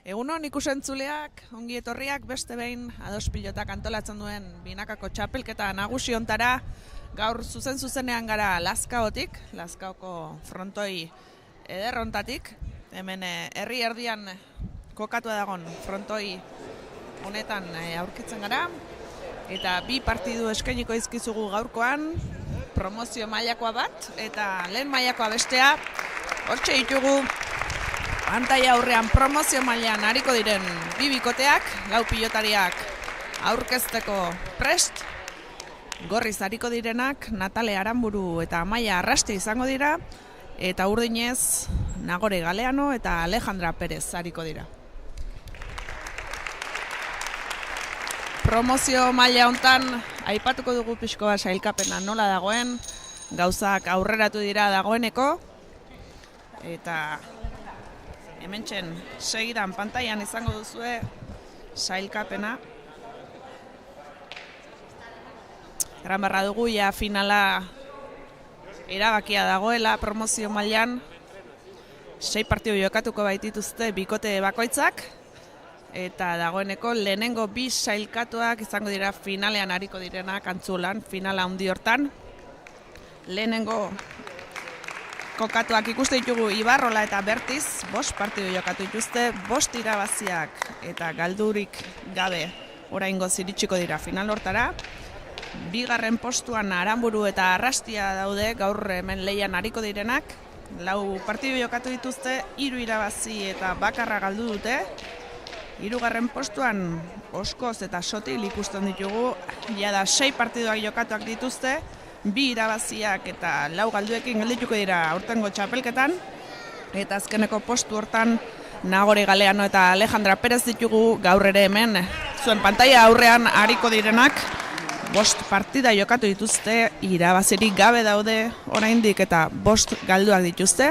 Egunon ikusentzuleak, ongi etorriak beste behin Ados Pilotak antolatzen duen binakako txapelketa nagusi hontara. Gaur zuzenean gara Lazkaotik, Lazkaoko frontoi ederrontatik. Hemen herri erdian kokatua dagon frontoi honetan aurkitzen gara. Eta bi partidu eskainiko izkizugu gaurkoan, promozio mailakoa bat eta lehen mailakoa bestea. Hortxe ditugu pantaila aurrean promozio mailan ariko diren bi bikoteak, lau pilotariak aurkezteko prest. Gorriz ariko direnak Natale Aranburu eta Amaia Arrastia izango dira, eta urdinez Nagore Galeano eta Alejandra Perez ariko dira. Promozio maila hontan aipatuko dugu pixko bat sailkapena nola dagoen, gauzak aurreratu dira dagoeneko, eta hementxen segidan pantailan izango duzue sailkapena. Eran barra dugu ja finala erabakia dagoela promozio mailan. 6 partidu jokatuko baitituzte bikote bakoitzak, eta dagoeneko lehenengo bi sailkatuak izango dira finalean ariko direnak Antzuolan, finala handi hortan. Lehenengo kokatuak ikuste ditugu Ibarrola eta Bertiz, 5 partidu jokatu dituzte, 5 irabaziak eta galdurik gabe oraingoz iritsiko dira final hortara. Bigarren postuan Aranburu eta Arrastia daude, gaur hemen lehian ariko direnak. 4 partidu jokatu dituzte, 3 irabazi eta bakarra galdu dute. Hirugarren postuan Oskoz eta Sotil ikusten ditugu, jada 6 partiduak jokatuak dituzte, 2 irabaziak eta 4 galduekin geldituko dira aurtengo txapelketan. Eta azkeneko postu hortan Nagore Galeano eta Alejandra Perez ditugu, gaur ere hemen zuen pantaila aurrean ariko direnak. 5 partida jokatu dituzte, irabazirik gabe daude oraindik eta 5 galduak dituzte.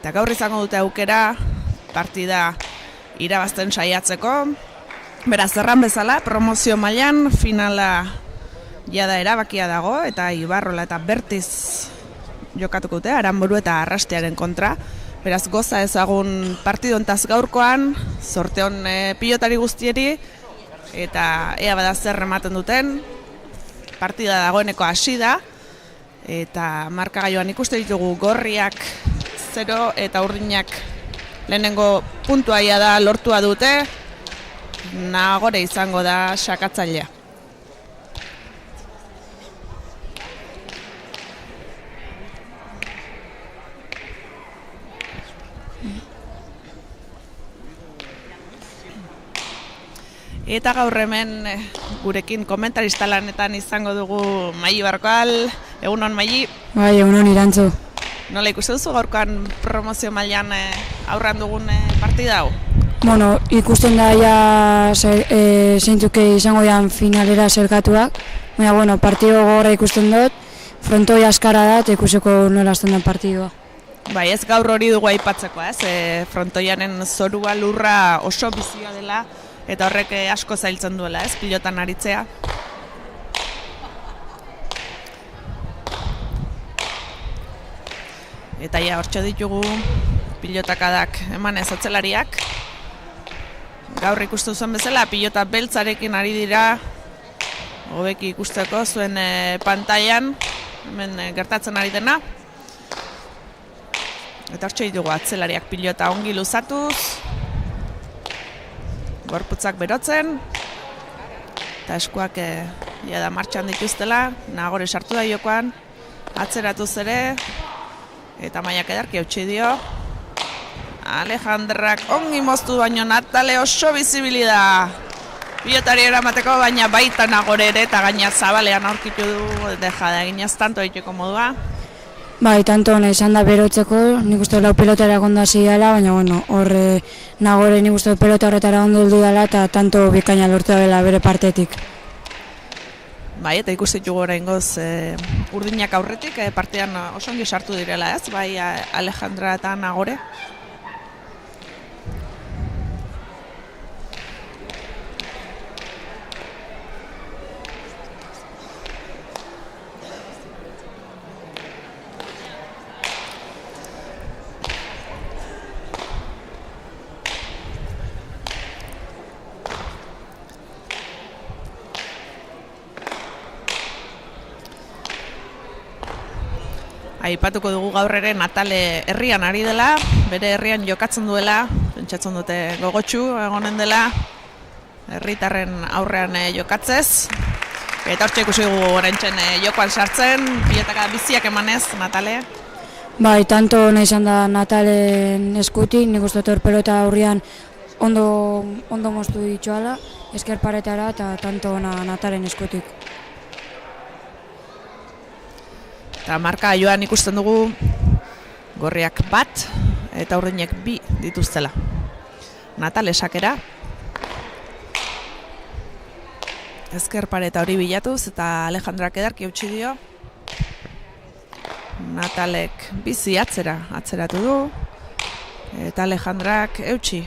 Eta gaur izango dute aukera partida irabazten saiatzeko. Beraz, erran bezala, promozio mailan finala jada erabakia dago, eta Ibarrola eta Bertiz jokatuko dute, Aranburu eta Arrastiaren kontra. Beraz, goza ezagun partidontaz gaurkoan, sorteon pilotari guztieri, eta ea bada zer ematen duten. Partida dagoeneko hasi da, eta markagailuan ikuste ditugu gorriak 0 eta urdinak lehenengo puntuaia da lortua dute. Nagore izango da sakatzailea. Eta gaur hemen gurekin komentarista lanetan izango dugu Maili Barkal. Egunon, Maili? Bai, egunon, Irantzu. Nola ikuste duzu gaurkoan promozio mailan aurran dugun partida hau? Bueno, ikusten da ja zeintuke izango dian finalera zerkatuak. Baina, bueno, partido gogorra ikusten dut, frontoi askara da, eta ikusiko nola azten den partidua. Bai, ez gaur hori dugu aipatzeko, ez? Frontoianen zorua lurra oso bizia dela, eta horrek asko zailtzen duela, ez? Pilotan aritzea. Eta ja, hortxe ditugu pilotakadak eman ez atzelariak. Gaur ikustu zuen bezala, pilota beltzarekin ari dira, hobeki ikusteko zuen pantailan, hemen gertatzen ari dena. Eta hortxe ditugu atzelariak pilota ongi luzatuz, gorputzak berotzen, eta eskuak da martxan dituztela. Nagore sartu da jokoan, atzeratuz ere, eta Maiak edarki eutsi dio. Alejandrak ongi moztu, baino Natale oso bizibili da pilotari eramateko, baina baita Nagore ere, eta gaina zabalean aurkitu du, deja da eginez tanto egiteko modua. Bai, tanto hona izan da berotzeko, nik uste 4 pelotara ondo hasi dela, baina bueno, horre Nagore nik uste pelota horretara ondo heldu dela, eta tanto bikaina lortu dela bere partetik. Bai, eta ikusten dugu oraingoz urdinak aurretik, partidan oso ongi sartu direla, ez? Bai, Alejandra eta Nagore. Aipatuko dugu gaur ere Natale herrian ari dela, bere herrian jokatzen duela, pentsatzen dute gogotsu egonen dela, herritarren aurrean jokatzez. Eta hortxe ikusi dugu oraintzen jokoan sartzen, pilotaka biziak emanez Natale. Bai, tanto nahi izan da Natalen eskutik, nik uste dut pelota aurrian ondo moztu ditxoala, esker paretara eta tanto Natalen eskutik. Eta marka joan ikusten dugu gorriak 1 eta urdinek 2 dituztela. Natale sakera. Ezker pareta hori bilatuz eta Alejandrak edarki eutsi dio. Natalek bizi atzeratu du eta Alejandrak eutsi.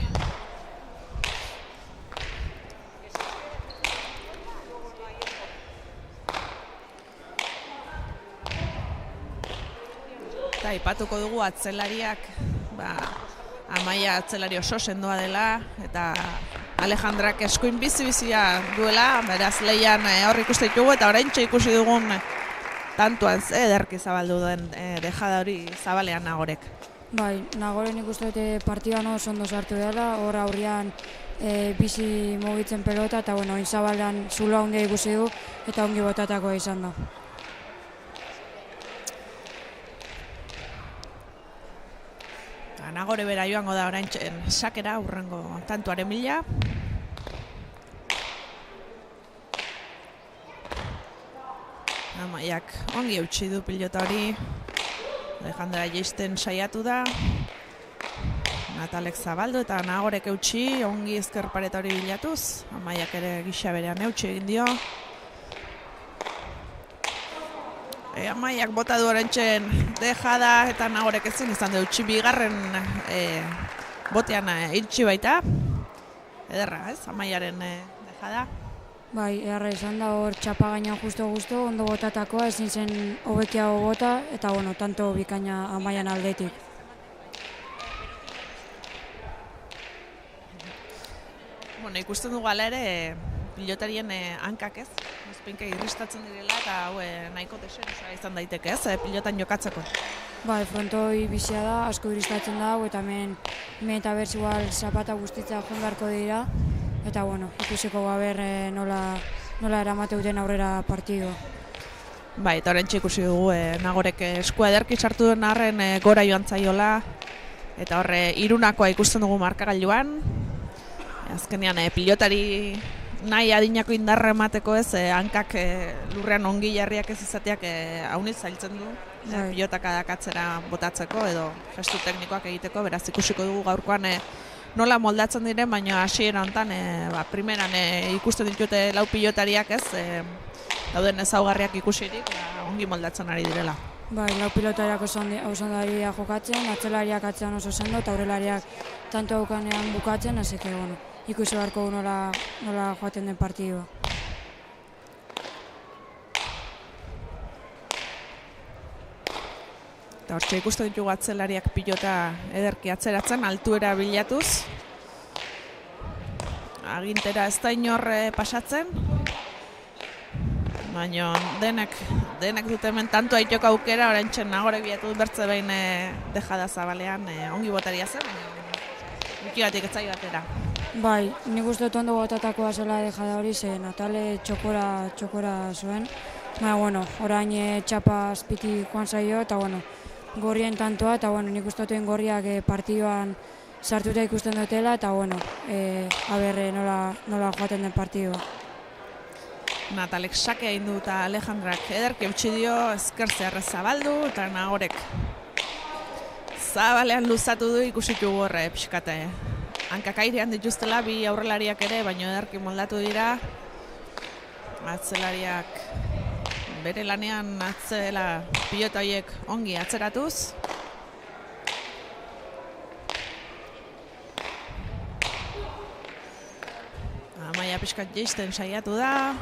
Eta aipatuko dugu atzelariak, Amaia atzelari oso sendoa dela eta Alejandrak eskuin bizia duela, beraz leian hor ikusten ditugu eta oraintxe ikusi dugun tantuan ederki zabaldu duen dejada hori zabalean Nagorek. Bai, Nagoren ikusten dute partidan oso ondo sartu dela, hor aurrian bizi mugitzen pelota eta oin zabalean zulo handia ikusi du eta ongi botatakoa izan da. Nagore bera joango da oraintzen sakera hurrengo tantuaren bila. Amaiak ongi eutsi du pilota hori. Alejandra jaisten saiatu da. Natalek zabaldu eta Nagorek eutsi, ongi ezker pareta hori bilatuz. Amaiak ere gisa berean eutsi egin dio. Amaiak bota du oraintzen dejada eta Nagorek ezin izan du eutsi bigarren botean itxi baita. Ederra, ez? Amaiaren dejada. Bai, eharra izan da hor txapa gainan justo ondo botatakoa, ezin zen hobekiago bota eta tanto bikaina Amaian aldetik. Ikusten dugu ala ere pilotarien hankak ez, ezpeinka irristatzen direla eta nahiko deserosa izan daiteke ez, pilotan jokatzeko. Bai, frontoi bizia da, asko irristatzen da, eta hemen eta berz igual zapata guztitza joan beharko dira, eta ikusiko gaber nola eramate duten aurrera partidua. Bai, eta horrentxe ikusi dugu Nagorek eskua ederki sartu duen arren gora joan zaiola, eta horre irunakoa ikusten dugu markagailuan. Azkenean pilotari nahi adinako indarra emateko ez, hankak lurrean ongi jarriak ez izateak hauniz zailtzen du. Pilotaka dakatzera botatzeko edo gestu teknikoak egiteko, beraz ikusiko dugu gaurkoan nola moldatzen diren, baina hasiera honetan primeran ikusten ditute 4 pilotariak ez, dauden ezaugarriak ikusirik, ongi moldatzen ari direla. Bai, 4 pilotariak oso ondaria jokatzen, atzelariak atzean oso sendo eta aurrelariak tanto aukanean bukatzen, hasi que ikusi beharko nola joaten den partidua. Eta hortxe ikusten ditugu atzelariak pilota ederki atzeratzen, altuera bilatuz. Agintera ez da inor pasatzen. Baina denek dute hemen tanto aitoko aukera, oraintxe Nagorek bilatu bertze behin dejada zabalean ongi botaria zen, baina bikigatik ez zai batera. Bai, nik uste dut ondo botatakoa zela dejada hori, ze Natale txokora zuen. Baina, orain txapa azpiti joan zaio, eta gorrien tantoa, eta nik uste dut gorriak partiduan sartuta ikusten dutela, eta aber nola joaten den partidua. Natalek sake egin du eta Alejandrak ederki eutsi dio, ezker zeharrez zabaldu, eta Nagorek zabalean luzatu du ikusitu gorre pixkate. Hankak airean dituztela, 2 aurrelariak ere, baina ederki moldatu dira. Atzelariak bere lanean atzela pilota horiek ongi atzeratuz. Amaia pixkat jaisten saiatu da.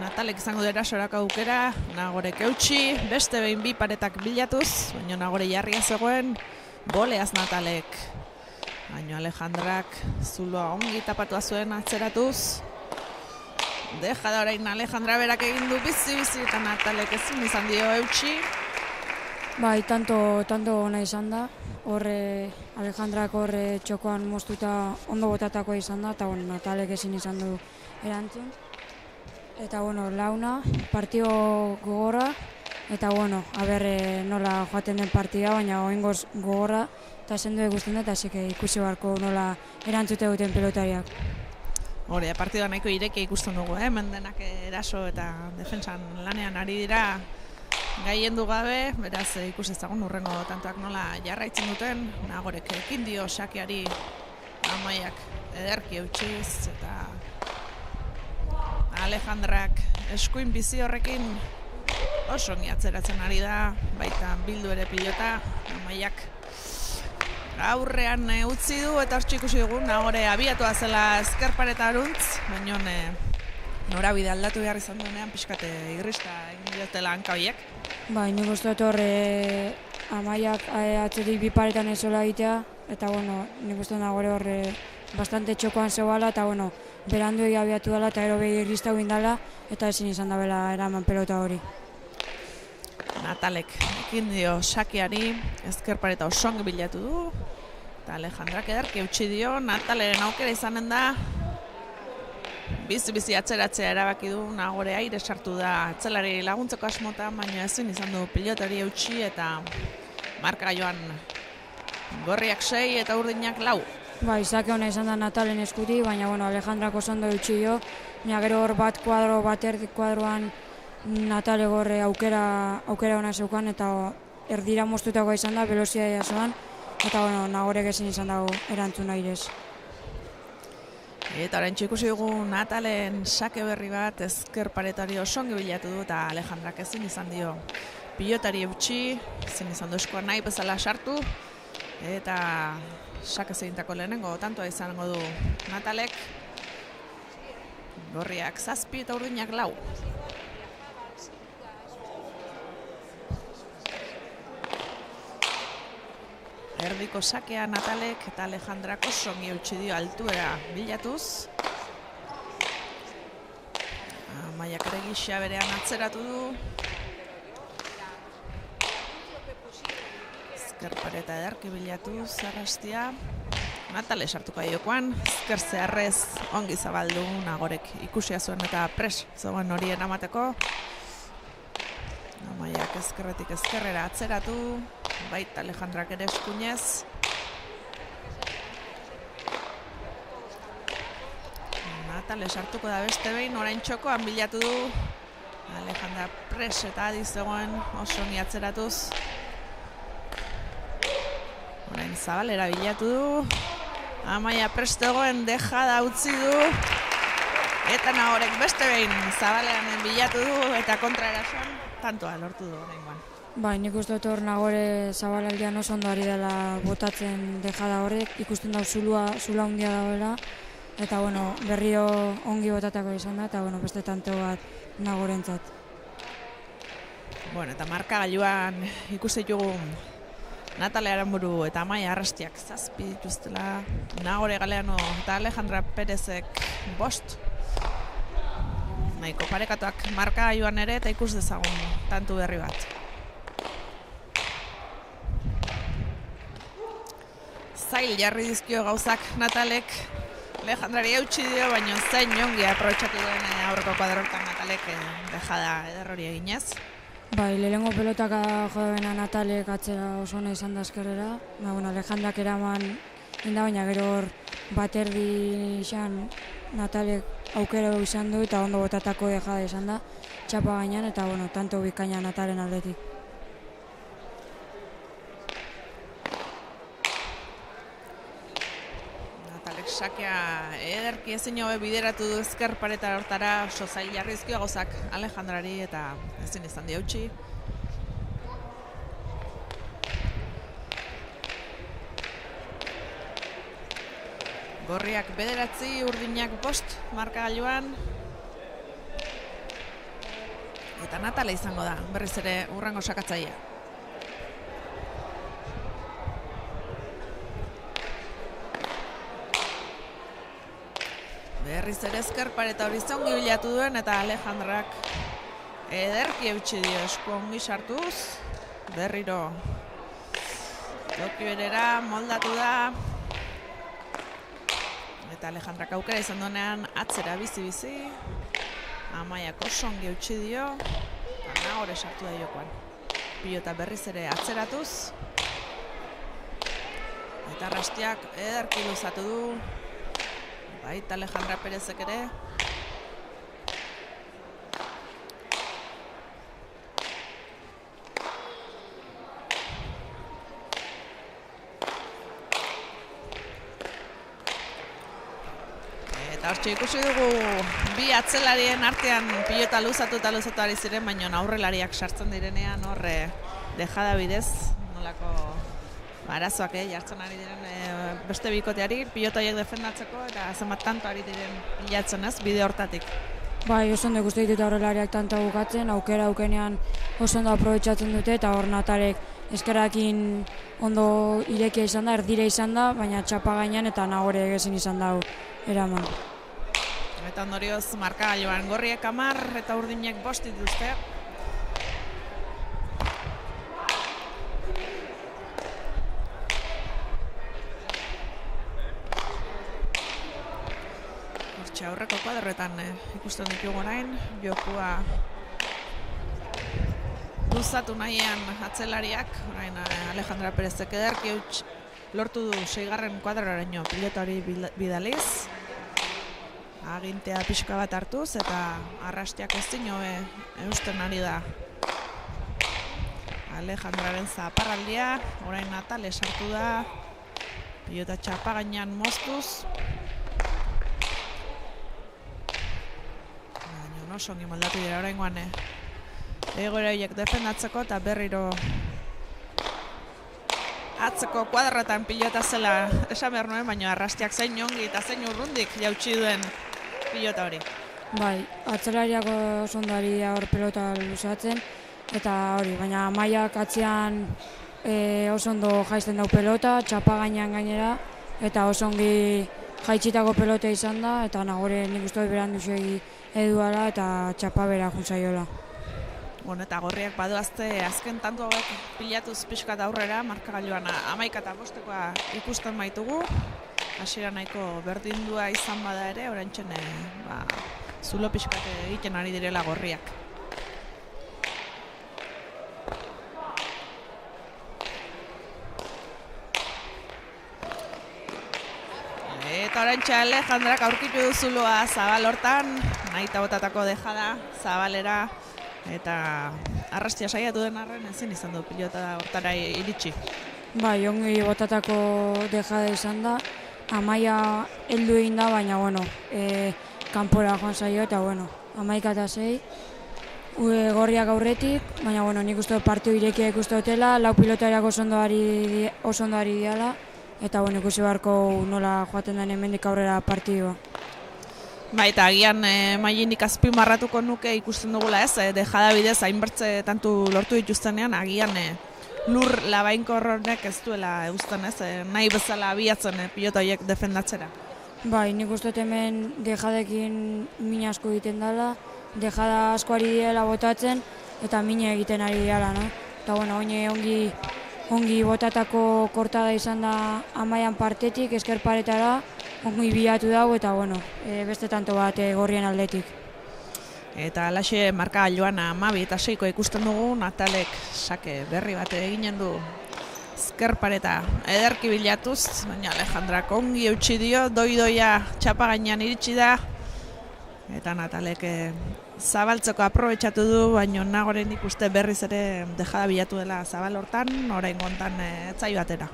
Natalek izango dira sorako aukera, Nagorek eutsi, beste behin 2 paretak bilatuz, baina Nagore jarria zegoen, boleaz Natalek. Baina Alejandrak zuloa ongi tapatua zuen atzeratuz. Dejada orain Alejandra berak egin du bizi eta Natalek ezin izan dio eutsi. Bai, tanto ona izan da. Horre Alejandrak horre txokoan moztuta ondo botatako izan da, eta bueno, Natalek ezin izan du erantzun. Eta bueno, launa, partio gogorra, eta bueno, nola joaten den partida, baina oraingoz gogorra, eta sendo ikusten dut, hasi ikusi beharko nola erantzute duten pelotariak. Hore, partida nahiko irekia ikusten dugu, hemen denak eraso eta defentsan lanean ari dira gaiendu gabe, beraz ikusi ezagun urrengo tantoak nola jarraitzen duten, Nagorek ekin dio sakeari Amaiak ederki eutxiz, eta Alejandrak eskuin bizi horrekin oso ongi atzeratzen ari da, baita bildu ere pilota, Amaiak aurrean utzi du eta hortxe ikusi dugu, Nagore abiatua zela ezkerparetarantz, baina norabide aldatu behar izan duenean pixkate irrista egin diotela hanka horiek. Bai, nik uste dut horre Amaiak atzetik bi paretan ezola egitea, eta bueno, nik uste dut Nagore horre bastante txokoan zegoela, eta bueno, berandu abiatu dela eta gero behi irrista egin dela, eta ezin izan da bela eraman pelota hori. Natalek ekin dio sakeari, ezkerpareta osongi bilatu du, eta Alejandrak ederki eutxi dio, Nataleren aukera izanen da, bizi atzeratzea erabaki du, Nagore aire sartu da atzelari laguntzeko asmotan, baina ezin izan du pilotari eutxi eta marka joan gorriak 6 eta urdinak 4. Bai, zake hona izan da Natalen eskuti, baina bueno, Alejandrak osondo eutxi dio, baina gero hor bat erdi kuadroan Natale gorre aukera ona zeukan, eta erdira moztutako izan da, velozia jasoan, eta bueno, Nagorek ezin izan dago erantzun airez. Eta orain ikusi dugu Natalen sake berri bat ezker paretari osongi bilatu du, eta Alejandrak ezin izan dio pilotari eutxi, ezin izan du eskoa nahi bezala sartu, eta sake zegintako lehenengo tantoa izango du Natalek, gorriak 7 eta urdinak 4. Erdiko sakea Natalek eta Alejandrak osongi eutxi dio altuera bilatuz. Amaiak ere gisa berean atzeratu du. Ezkerpareta ederki bilatuz arrastia. Natale sartuko aiokoan, ezker zeharrez ongi zabaldu, Nagorek ikusia zuen eta pres zegoen horien amateko. Amaiak ezkerretik ezkerrera atzeratu, baita Alejandrak ere eskuinez. Natale sartuko da beste behin, orain txokoan bilatu du. Alejandra pres eta adi zegoen oso ongi atzeratuz. Orain zabalera bilatu du. Amaia prest dagoen dejada utzi du. Eta Nagorek beste behin zabalean bilatu du eta kontraerasoan tantoa lortu du oraingoan. Bai, nik uste dut hor Nagore zabalaldian oso ondo ari dela botatzen dejada horrek, ikusten dau zula handia dagoela, eta bueno, berriro ongi botatako izan da, eta bueno, beste tanto bat Nagorentzat. Bueno, eta markagailuan ikusi dugu Natale Aranburu eta Amaia Arrastiak 7 dituztela, Nagore Galeano eta Alejandra Perezek 5. Nahiko parekatuak markagailuan ere, eta ikus dezagun tantu berri bat. Zail jarri dizkio gauzak Natalek, Alejandrari eutxi dio, baina zain ongi aprobetxatu duen aurreko kuadrotan Natalek dejada ederrori eginez. Bai, lehenengo pelotaka joabena Natalek atzera oso ona izan da eskerrera. Bueno, Alejandrak eraman inda, baina gero hor bat erdi izan Natalek aukera izan du eta ondo botatako dejada izan da. Txapa gainean eta bueno, tanto bikaina Natalen aldetik. Natalek sakea ederki ezin hobe bideratu du ezker pareta hortara, oso zail jarri dizkio gauzak Alejandrari eta ezin izan dio eutxi. Gorriak 9, urdinak 5 markagailuan. Eta Natale izango da, berriz ere urrengo sakatzailea. Berriz ere ezker pareta hori zongi bilatu duen eta Alejandrak ederki eutxi dio esku ongi sartuz. berriro Toki berera moldatu da. Eta Alejandrak aukera izan duenean atzera bizi-bizi. Amaiak oso ongi eutsi dio. Nagore sartu da jokoan. Pilota berriz ere atzeratuz. Eta Arrastiak ederki luzatu du. Baita Alejandra Perezek ere. Eta hortxe ikusi dugu bi atzelarien artean pilota luzatu eta luzatu ari ziren, baina aurrelariak sartzen direnean horre dejada bidez, nolako arazoak jartzen ari diren beste bikoteari, pilota horiek defendatzeko eta zenbat tanto ari diren pilatzen ez, bide hortatik. Bai, oso ondo ikusten ditut aurrelariak tanta bukatzen, aukera aukenean oso ondo aprobetxatzen dute eta hor Natalek eskerakin ondo irekia izan da, erdire izan da, baina txapa gainean eta Nagore ezin izan da eraman. Eta ondorioz markagailuan gorriek 10 eta urdinek 5 dituzte. Hortxe aurreko kuadroetan ikusten ditugu orain, jokua luzatu nahian atzelariak, orain Alejandra Perezek ederki lortu du 6. kuadroraino pilota hori bidaliz. Agintea pixka bat hartuz eta Arrastiak ezin hobe eusten ari da Alejandraren zaparraldia. Orain Natale sartu da, pilota txapa gainean moztuz. Baina oso ongi moldatu dira oraingoan egoera horiek defendatzeko eta berriro atzeko kuadroetan pilota zela esan behar nuen, baina Arrastiak zein ongi eta zein urrundik jautsi duen pilota hori. Bai, atzelariak oso ondo ari da hor pelota luzatzen, eta hori, baina Amaiak atzean oso ondo jaisten dau pelota, txapa gainean gainera, eta oso ongi jaitsitako pelota izan da, eta Nagore nik uste beran duzegi eduala eta txapa bera juntzaiola. Bueno, eta gorriak badoazte azken tanto hauek pilatuz pixkat aurrera, markagailuan 11 eta 5 ikusten baitugu. Hasiera nahiko berdindua izan bada ere, oraintxe zulo pixkat egiten ari direla gorriak. Eta oraintxe Alejandrak aurkitu du zuloa Zabal hortan, nahita botatako dejada Zabalera, eta Arrastia saiatu den arren ezin izan du pilota hortara iritsi. Bai, ongi botatako dejada izan da. Amaia heldu egin da, baina, kanpora joan zaio, eta, 11-6. Gorriak aurretik, baina, nik uste partiu irekia ikuste dutela, 4 pilotariak oso ondo ari diala, eta, ikusi beharko nola joaten den hemendik aurrera partidua. Bai, eta agian Mailenik azpimarratuko nuke ikusten dugula ez, dejada bidez hainbertze tantu lortu dituztenean, agian lur labainkor horrek ez duela eusten ez, nahi bezala abiatzen pilota horiek defendatzera. Bai, nik uste hemen dejadekin min asko egiten dela, dejada asko ari diela botatzen, eta mine egiten ari diala, no? Eta, ongi botatako kortada izan da Amaian partetik, esker paretara, ongi bilatu dago, eta, beste tanto bat gorrien aldetik. Eta alaxe markagailuan 12 eta 6 ikusten dugu, Natalek sake berri bat eginen du ezker pareta ederki bilatuz, baina Alejandrak ongi eutsi dio, doidoia txapa gainean iritsi da, eta Natalek zabaltzeko aprobetxatu du, baina Nagoren ikuste berriz ere dejada bilatu dela Zabal hortan, orain gontan etzaio atera.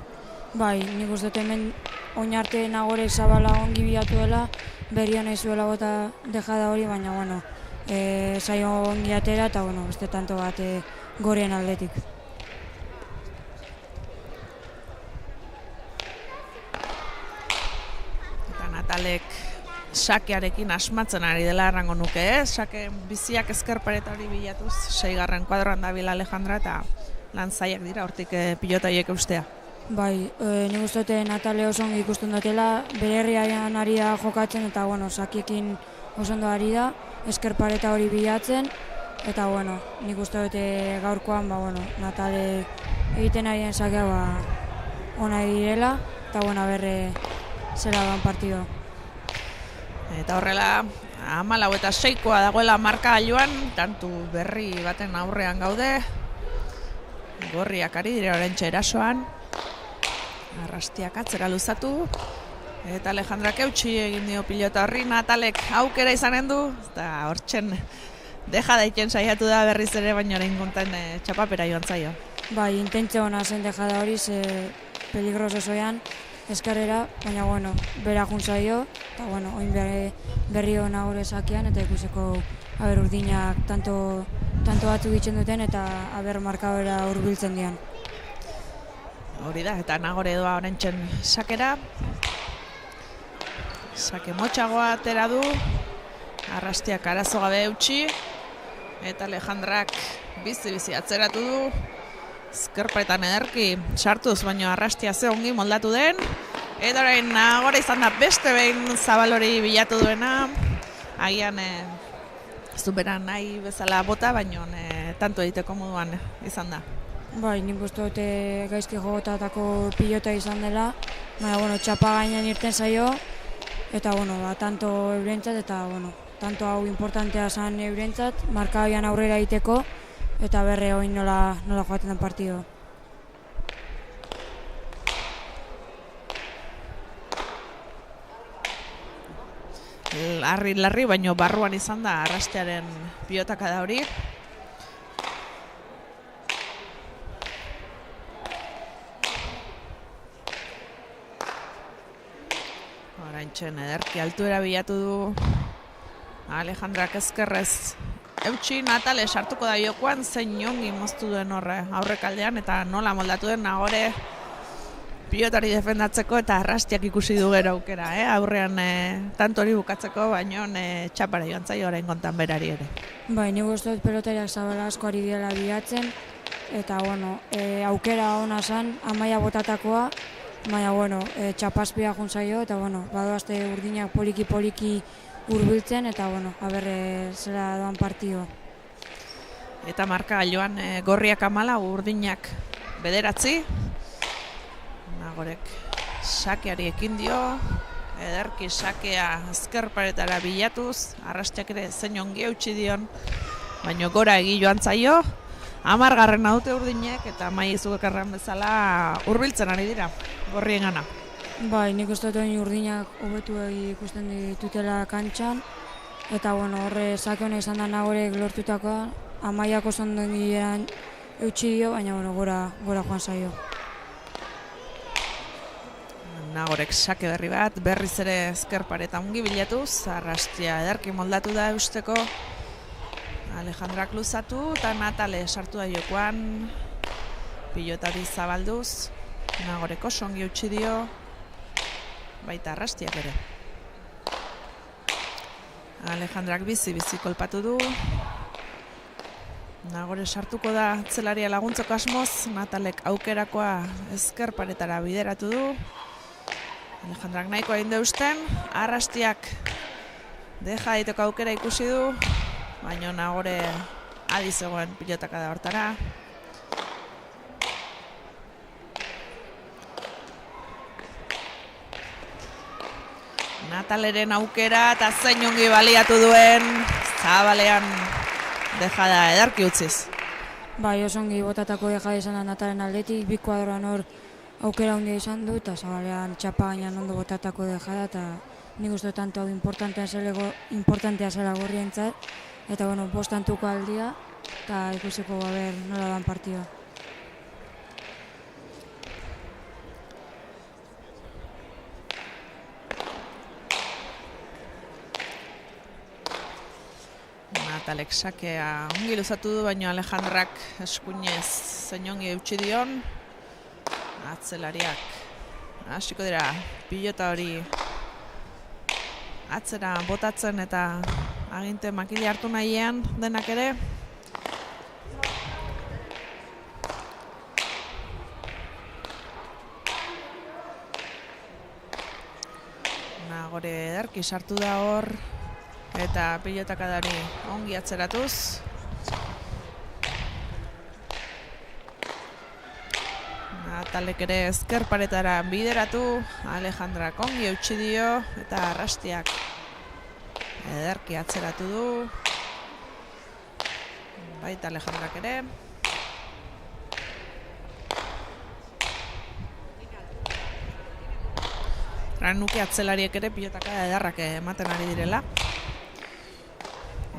Bai, nik uste hemen oinarte Nagore Zabala ongi bilatu dela, berrian nahi zuela bota dejada hori, baina, zaio ongi atera eta beste tanto bat gorien aldetik. Eta Natalek sakearekin asmatzen ari dela errango nuke, sake biziak ezker pareta hori bilatuz, 6. kuadroan dabil Alejandra eta lan zaiak dira hortik pilota horiek eustea. Bai, nik uste Natale oso ongi ikusten dutela, bere herrian ari da jokatzen eta sakiekin oso ondo ari da, esker pareta hori bilatzen, eta bueno, nik uste dute gaurkoan, Natale egiten ari den sakea ona direla, eta berre zela doan partido. Eta horrela, 14-6 dagoela markagailuan, tantu berri baten aurrean gaude. Gorriak ari dira oraintxe erasoan. Arrastiak atzera luzatu. Eta Alejandrak eutxi egin dio pilota horri, Natalek aukera izanen du. Eta hortzen deja daiken saiatu da berriz ere, baina orain gontan txapapera joan zaio. Bai, intentzio hona zen dejada hori, peligroso zoian, eskarrera, baina bera juntzaio, eta oin berri hona gure sakian, eta ikusiko urdinak tanto batzu ditzen duten, eta markabera hurbiltzen dian. Hori da, eta Nagore doa horrentzen sakera. Sake motxagoa atera du, Arrastiak arazo gabe eutxi, eta Alejandrak bizi atzeratu du. Ezkerparetan ederki sartuz, baina Arrastia ze ongi moldatu den. Eta orain Nagore izan da beste behin zabal hori bilatu duena. Agian zuberan nahi bezala bota, baina tanto egiteko moduan izan da. Bai, nik uste dute gaizki jogotatako pilota izan dela. Baina, txapa gainean irten zaio. Eta, tanto eurentzat eta, tanto hau importantea zen eurentzat. Markagaian aurrera egiteko. Eta berre oin nola joaten den partido. Larri, baino barruan izan da Arrastiaren pilotaka da hori. Oraintxen ederki altuera bilatu du Alejandrak ezkerrez eutxi, Natale sartuko da jokoan, zein ongi moztu duen horre aurrekaldean, eta nola moldatu den Nagore pilotari defendatzeko, eta Arrastiak ikusi du gero aukera, aurrean tanto hori bukatzeko, baino txapara joan zaio orain kontan berari ere. Bai, nik uste dut pelotariak zabala asko ari direla bilatzen, eta aukera ona zen, Amaia botatakoa, baina txapazpia juntzaio, eta badoazte urdinak poliki hurbiltzen, eta haber zela doan partido. Eta markagailuan Gorriak 14, urdinak 9. Nagorek sakeari ekin dio, ederki sakea ezkerparetara bilatuz, Arrastiak ere zein ongi eutxi dion, baina gora egi joan zaio. 10 dute urdinek, eta Mai Izugekarren bezala hurbiltzen ari dira, Gorrien gana. Bai, nik uste dut urdinak hobetu ikusten ditutela kantxan, eta horre sake hona izan da Nagorek lortutakoa, Amaiako zonden gilean eutxi dio, baina gora joan zaio. Nagorek sake berri bat, berriz ere ezkerpareta ongi bilatuz, Arrastia ederki moldatu da eusteko. Alejandrak luzatu, eta Natale sartu da jokoan, pilotari zabalduz, Nagorek oso ongi eutxi dio, baita Arrastiak ere. Alejandrak bizi kolpatu du. Nagore sartuko da atzelaria laguntzeko asmoz, Natalek aukerakoa ezkerparetara bideratu du. Alejandrak nahiko egin deusten, Arrastiak deja daiteko aukera ikusi du, baina Nagore adi zegoen pilotaka da hortara. Nataleren aukera eta zein ongi baliatu duen, zabalean dejada edarki utziz. Bai, oso ongi botatako dejada izan da Natalen aldetik, bi kuadroan hor aukera ongi izan du, eta zabalean txapa gainean ondo botatako dejada, eta nik uste tanto importantea zela Gorrientzat, eta bostantuko aldia, eta ikusiko nola dan partida. Natalek sakea ongi luzatu du, baina Alejandrak eskuinez zein ongi eutxi dion. Atzelariak hasiko dira pilota hori atzera botatzen, eta aginte makile hartu nahiean denak ere. Nagore ederki sartu da hor, eta pilotakadari ongi atzeratuz. Natalek ere ezker paretara bideratu, Alejandra ongi eutsi dio, eta Arrastiak ederki atzeratu du. Baita Alejandrak ere. Nuke atzelariek ere pilotaka edarrak ematen ari direla.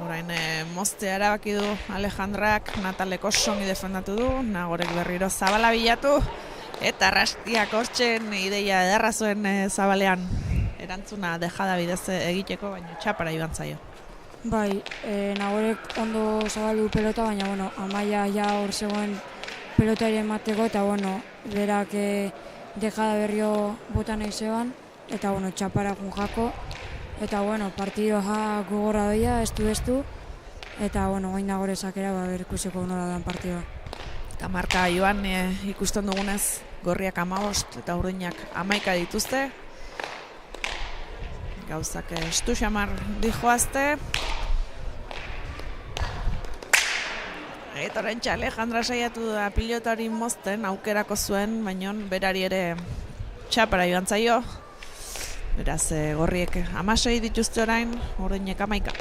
Orain moztea erabaki du Alejandrak, Natalek oso ongi defendatu du, Nagorek berriro zabala bilatu, eta Arrastiak hortzen ideia edarra zuen zabalean. Erantzuna dejada bidez egiteko, baina txapara joan zaio. Bai, Nagorek ondo zabaldu pelota, baina bueno, Amaia ja hor zegoen pelotari emateko, eta bueno, berak dejada berrio bota nahi zeban, eta bueno, txapara junjako. Eta bueno, partidoa gogorra doia, estu, eta bueno, gain Nagorezak ere ikusiko nola dan partidoa. Eta marka joan ikusten dugunez, gorriak 15 eta urdinak 11 dituzte. Gauzak estu xamar dijoazte. Eta horrentxe Alejandra saiatu da pilota hori mozten, aukerako zuen, baina berari ere txapara joan zaio. Beraz, gorriek 16 dituzte orain, urdinek 11.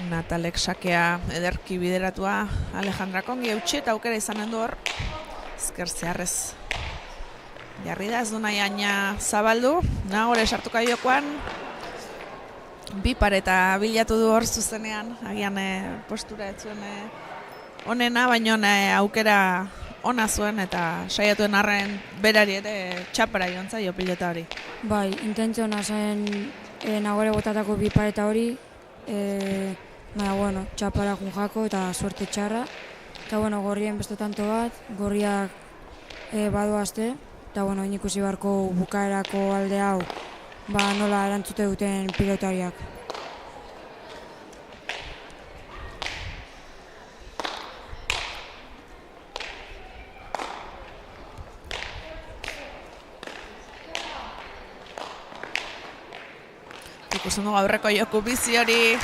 Natalek sakea ederki bideratua Alejandrak ongi eutsi eta aukera izanen du hor. Ezker zeharrez jarri da, ez du nahi aina zabaldu. Nagore sartuka jokoan. Bi pareta bilatu du hor zuzenean. Agian postura ez zuen onena, baina aukera ona zuen eta saiatuen arren berari ere txapara joan zaio pilota hori. Bai, intentzio ona zen Nagore botatako bi pareta hori. Baina, bueno, txapara junjako eta suerte txarra. Eta, bueno, gorrien beste tanto bat, gorriak badoazte. Eta, bueno, ikusi barko bukaerako alde hau, nola erantzute duten pilotariak. Ikusten dugu aurreko joku bizi hori.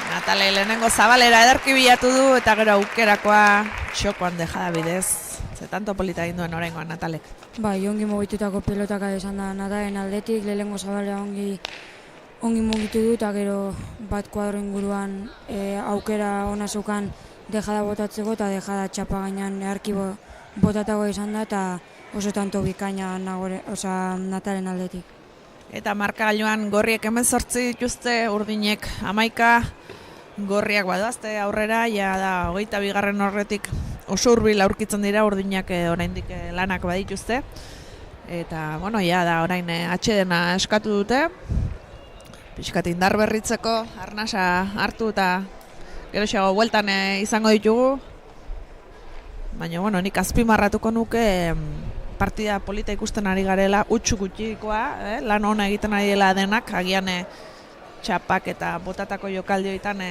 Natale lehenengo zabalera ederki bilatu du eta gero aukerakoa txokoan dejada bidez. Ze tanto polita egin duen oraingoan Natalek. Bai, ongi mugitutako pelotaka izan da Natalen aldetik, lehenengo zabalera ongi mugitu du eta gero bat kuadro inguruan aukera ona zeukan dejada botatzeko eta dejada txapa gainean eharki botatako izan da eta oso tanto bikaina Natalen aldetik. Eta markagailuan gorriek 18 dituzte, urdinek 11, gorriak badoazte aurrera, ja da 22. horretik oso hurbil aurkitzen dira, urdinak oraindik lanak badituzte. Eta, bueno, ja da orain atsedena eskatu dute. Pixkat indar berritzeko, arnasa hartu eta geroxeago bueltan izango ditugu. Baina, bueno, nik azpimarratuko nuke partida polita ikusten ari garela, utxu gutxikoa, lan ona egiten ari dela denak, agian txapak eta botatako jokaldioetan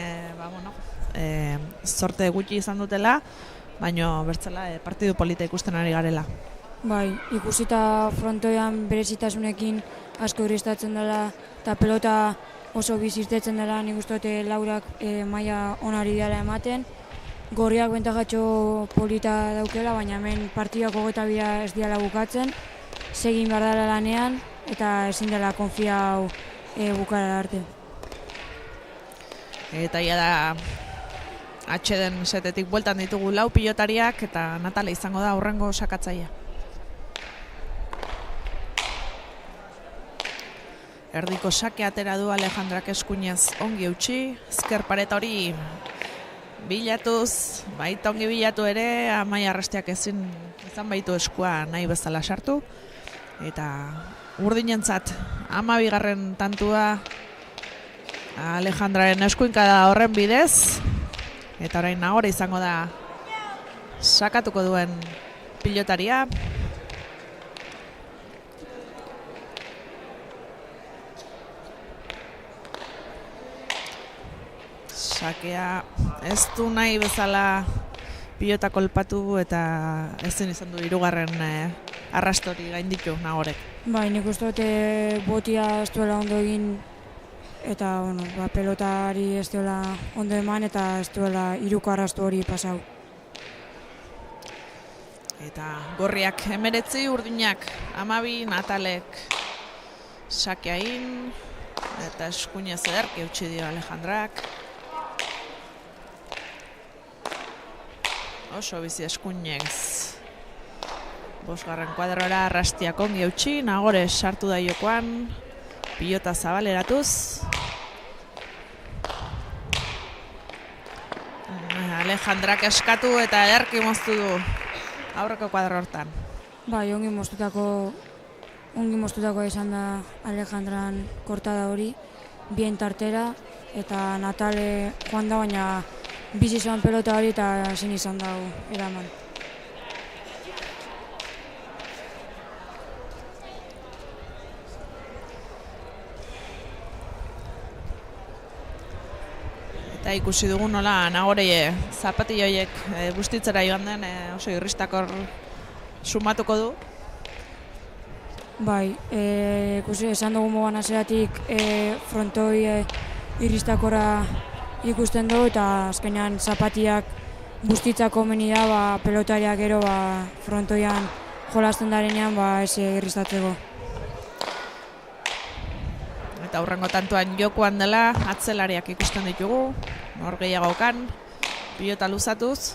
sorte gutxi izan dutela, baina bertzela partidu polita ikusten ari garela. Bai, ikusita frontoian berezitasunekin asko irristatzen dela eta pelota oso bizirtetzen dela, nik uste Laurak maila onari dela ematen. Gorriak bentajatxo polita daukela, baina hemen partidak 22 ez diala bukatzen, segin behar dela lanean eta ezin dela konfiau bukara arte. Eta ja da atxeden setetik bueltan ditugu 4 pilotariak eta Natale izango da aurrengo sakatzaia. Erdiko sake atera du Alejandrak eskuinez ongi eutsi, ezker pareta hori bilatuz, baita ongi bilatu ere, Amaia Arrastiak izan baitu eskua nahi bezala sartu. Eta urdinentzat 12. tantua Alejandraren eskuinka da horren bidez. Eta orain Nagore izango da sakatuko duen pilotaria. Sakea ez du nahi bezala pilota kolpatu eta ezin izan du hirugarren arrastori gainditu Nagorek. Bai, nik uste dut botia ez duela ondo egin eta bueno, pelotari ez duela ondo eman eta ez duela hiruko arrastu hori pasau. Eta gorriak 19, urdinak 12, Natalek sakeain eta eskuinez ederki eutsi dio Alejandrak. Oso bizi eskuinez. 5. kuadrora arrastiak ongi eutsi, Nagore sartu da jokoan, pilota zabaleratuz. Alejandrak eskatu eta ederki moztu du aurreko kuadro hortan. Bai, ongi moztutako izan da Alejandran kortada hori, bien tartera eta Natale joan da, baina bizi zuen pelota hori eta ezin izan dago eraman. Eta ikusi dugu nola Nagore zapatilo horiek bustitzera joan den oso irristakor sumatuko du. Bai, ikusi esan dugu mogan azeratik frontoi irristakora ikusten dugu eta azkenean zapatiak bustitzako meni da pelotariak gero frontoian jolasten darenean ez irristatzeko. Eta hurrengo tantuan jokoan dela atzelariak ikusten ditugu, nor gehiagokan, pilota luzatuz.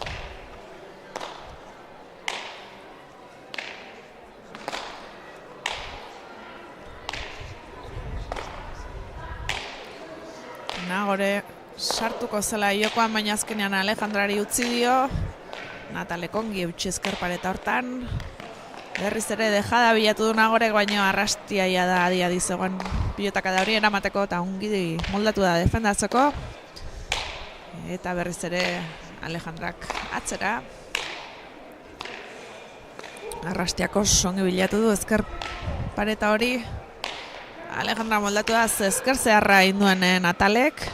Nagore sartuko zela jokoan, baina azkenean Alejandrari utzi dio. Natalek ongi eutsi ezker pareta hortan. Berriz ere dejada bilatu du Nagorek, baina arrastiaia da adi zegoen pilotaka da hori eramateko eta ongi moldatu da defendatzeko. Eta berriz ere Alejandrak atzera. Arrastiako ongi bilatu du ezker pareta hori. Alejandra moldatu da ezker zeharra induen Natalek.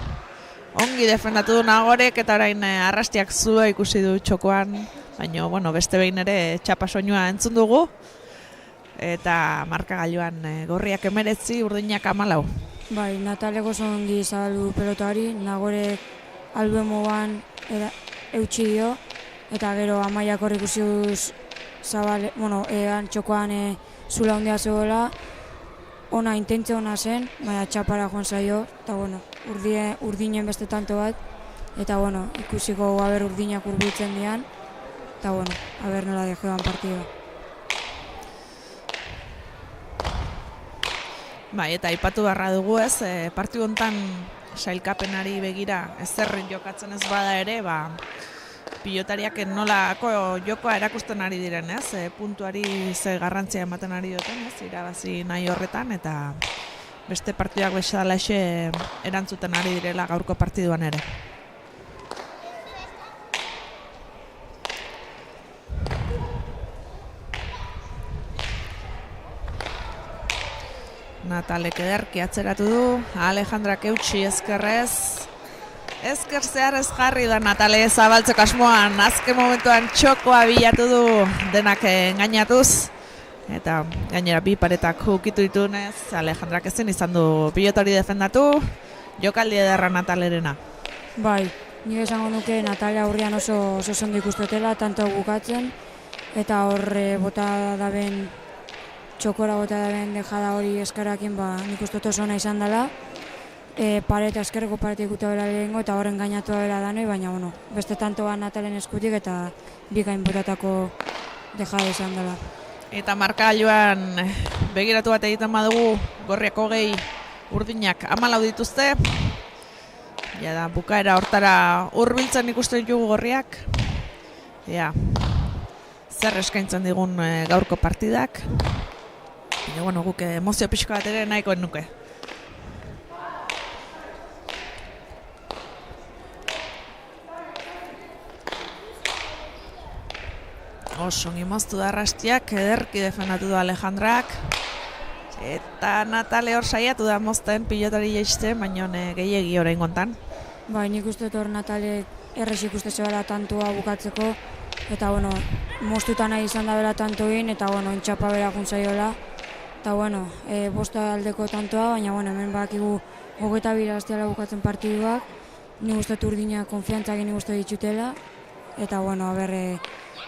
Ongi defendatu du Nagorek eta orain arrastiak zua ikusi du txokoan. Baina, beste behin ere txapa soinua entzun dugu. Eta markagailuan gorriak 19, urdinak 14. Bai, Natalek oso ongi zabaldu pelotari, Nagorek albuen mogan eutsi dio. Eta gero Amaiak hor ikusi duz txokoan zula handia zegoela. Ona, intentze ona zen, baina txapara joan zaio. Eta urdinen beste tanto bat. Eta ikusiko urdinak urbiltzen dian. Eta nola dejoan partidua. Bai, eta aipatu beharra dugu partidu hontan sailkapenari begira ezer jokatzen ez bada ere, pilotariak nolako jokoa erakusten ari diren, puntuari ze garrantzia ematen ari duten, irabazi nahi horretan, eta beste partiduak bezalaxe erantzuten ari direla gaurko partiduan ere. Natalek ederki atzeratu du, Alejandrak eutsi ezkerrez. Ezker zehar ez jarri da Natale zabaltzeko asmoan, azken momentuan txokoa bilatu du denak engainatuz. Eta gainera bi paretak ukitu ditunez, Alejandrak ezin izan du pilotori defendatu, jokaldi ederra Natalerena. Bai, nire esango nuke Natale aurrian oso ondo ikustotela, tanto bukatzen, eta horre bota daben txokora bota daren dejada hori eskarakin nik uste oso ona izan dela. Pareta, eskerreko pareta ikuta bela lehengo eta horren gainatu bela danoi, baina beste tantoa Natalen eskutik eta bikain botatako dejada izan dela. Eta markagailuan begiratu bat egiten badugu, gorriak 20, urdinak 14 dituzte. Ja da, bukaera hortara hurbiltzen ikusten ditugu gorriak. Ja, zer eskaintzen digun gaurko partidak. Baina, guk emozio pixko bat ere nahiko nuke. Oso ongi moztu da arrastiak, ederki defendatu du Alejandrak. Eta Natale hor saiatu da mozten pilotari jaisten, baina gehiegi orain gontan. Bai, nik uste hor Natale errez ikuste zebala tantua bukatzeko, eta bueno, moztuta nahi izan da bela tantoin, eta bueno, intxapa bera juntzaiola. Eta bueno, bosta aldeko tantoa, baina bueno, hemen bakigu 22 asteala bukatzen partiduak, ni gustat urdina konfiantzak ni gustat ditutela, eta bueno, aber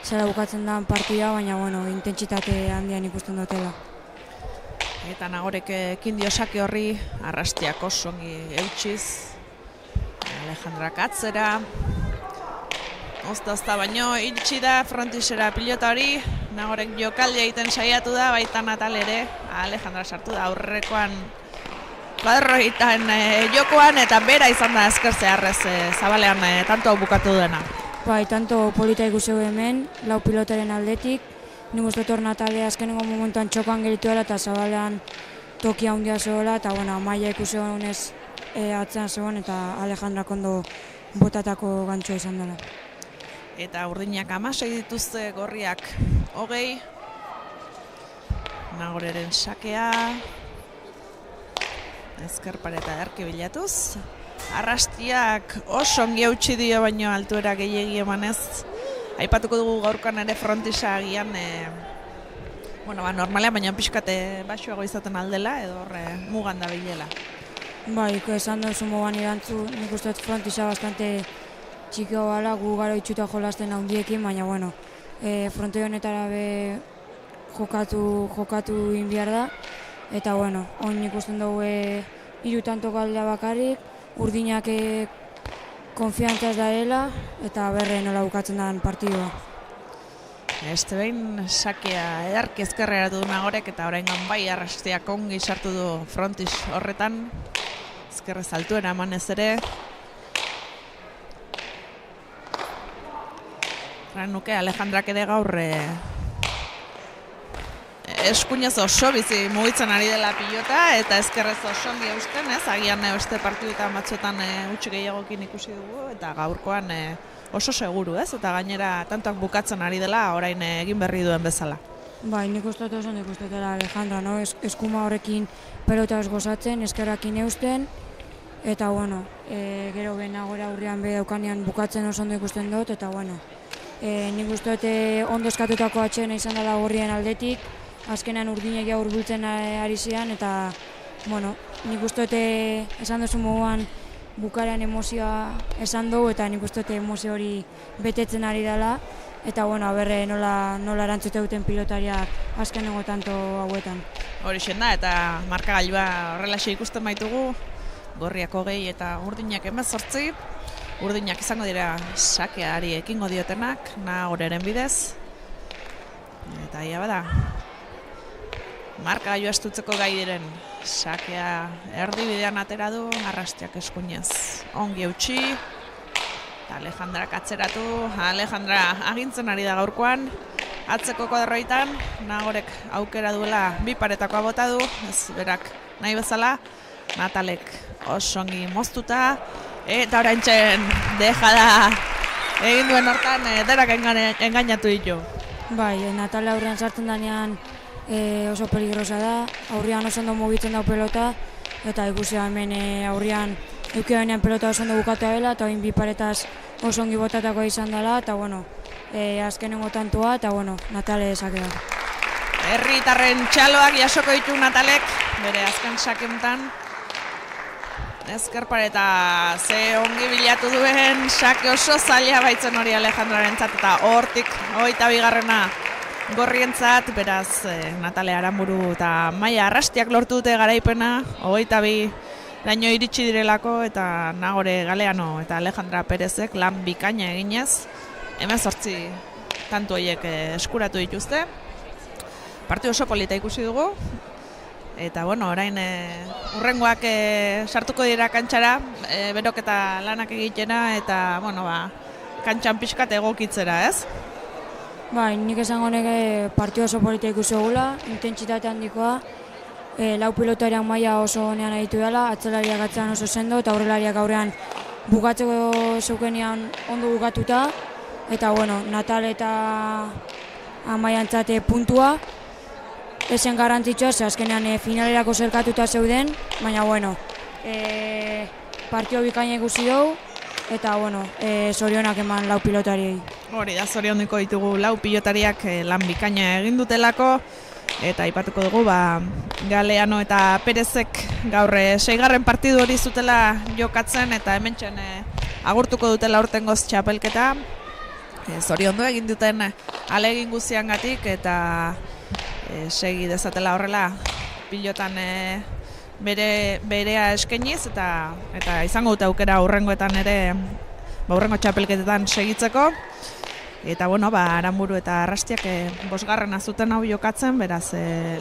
zela bukatzen da partida, baina bueno, intentsitate handian ikusten dutela. Eta Nagorek ekin dio sake horri, arrastiak oso ongi eutxiz, Alejandrak atzera, ozta baino, iritsi da frontisera pilota hori, Nagorek jokaldia egiten saiatu da, baita Natal ere, Alejandra sartu da aurrekoan kuadroitan jokoan, eta bera izan da ezker zeharrez zabalean tanto bukatu dena. Bai, tanto polita ikusi hemen, lau pilotaren aldetik, nik uste hor Natale azkenengo momentuan txokan gelituela eta zabalean tokia handia zegoela, eta bueno, Amaia ikusi honez atzean zegoen eta Alejandrak ondo botatako gantzua izan dela. Eta urdinak 16 dituzte, gorriak 20. Nagoreren sakea. Ezker pareta ederki bilatuz. Arrastiak oso ongi eutsi dio, baino altuera gehiegi emanez. Aipatuko dugu gaurkoan ere frontisa agian normalean, baina pixkate baxuago izaten aldela, edo mugan da bilela. Bai, esan duzu mugan irantzu, nik uste frontisa bastante txikio gala, gu garo itxuta jolasten handiekin, baina bueno, frontoi honetara be jokatu inbiar da, eta bueno, hon ikusten dugu 3 tanto galdea bakarrik, urdinak konfiantzaz darela, eta berre nola bukatzen den partidua. Este behin sakea edarki ezkerra eratu du Nagorek, eta oraingoan bai arrastiak ongi sartu du frontis horretan, ezkerrez altuera emanez ere. Nuke Alejandrak ere gaur eskuinez oso bizi mugitzen ari dela pilota, eta ezkerrez oso ongi eusten, agian beste partiduetan batzuetan utzi gehiagokin ikusi dugu, eta gaurkoan oso seguru, eta gainera tantoak bukatzen ari dela, orain egin berri duen bezala. Bai, nik uste oso nik uste dela Alejandra, no? Eskuma horrekin pelota ez gozatzen, ezkerrakin eusten, eta bueno, gero Nagore aurrean be daukanean bukatzen oso ondo ikusten dut, eta bueno, nik uste ondo eskatutako atxena izan dela gorrien aldetik, azkenean urdinegia hurbiltzen ari zian, eta bueno, nik uste esan duzu moduan bukarean emozioa esan dugu, eta nik uste emozio hori betetzen ari dela, eta bueno, berre nola erantzute duten pilotariak azkenengo tanto hauetan. Hori da, eta markagailua horrelaxe ikusten baitugu, gorriak 20 eta urdinak 18, urdinak izango dira sakeari ekingo diotenak, Nagoreren bidez, eta ia bada, markagailua estutzeko gai diren sakea erdibidean atera du, arrastiak eskuinez ongi eutsi, eta Alejandrak atzeratu, Alejandra agintzen ari da gaurkoan, atzeko kuadroitan, Nagorek aukera duela bi paretakoa bota du, ez berak nahi bezala, Natalek oso ongi moztuta, eta oraintzen dejada egin duen hortan derak engainatu ditu. Bai, Natal aurrean sartzen danean oso peligrosa da, aurrean oso ondo mugitzen da pelota, eta ikusi hemen aurrean eukioenean pelota oso ondo bukatua dela, eta oin bi paretaz oso ongi botatako izan dela, eta bueno, azkenengo tantua, eta bueno, Natale sakea. Herritarren txaloak jasoko ditu Natalek, bere azken sakeuntan. Ezker pareta ze ongi bilatu duen, sake oso zaila baitzen hori Alejandrarentzat, eta hortik 22garrena gorrientzat, beraz Natale Aranburu eta Maia Arrastiak lortu dute garaipena, 22 daño iritsi direlako, eta Nagore Galeano eta Alejandra Perezek lan bikaina eginez, 18 tantu horiek eskuratu dituzte. Partidu oso polita ikusi dugu, eta bueno, orain urrengoak sartuko dira kantxara, berok eta lanak egitena, eta bueno, kantxan pixkat egokitzera, ez? Bai, nik esango neke partidu oso polita ikusi dugula, intentsitate handikoa, lau pilotariak maila oso onean aditu dela, atzelariak atzean oso sendo, eta aurrelariak aurrean bukatzeko zeukenean ondo bukatuta, eta bueno, Natal eta Amaiantzate puntua, esen garrantzitsua, ze azkenean finalerako zerkatuta zeuden, baina bueno, partio bikaina ikusi dugu, eta bueno, zorionak eman lau pilotariei. Hori da, zorionduko ditugu lau pilotariak lan bikaina egin dutelako, eta aipatuko dugu Galeano eta Perezek gaur 6. partidu hori zutela jokatzen, eta hementxen agurtuko dutela aurtengoz txapelketa. Zoriondu egin duten ahalegin guztiangatik, eta segi dezatela horrela pilotan berea eskainiz, eta izango dute aukera hurrengoetan ere, hurrengo txapelketetan segitzeko. Eta Aranburu eta Arrastiak 5. zuten hau jokatzen, beraz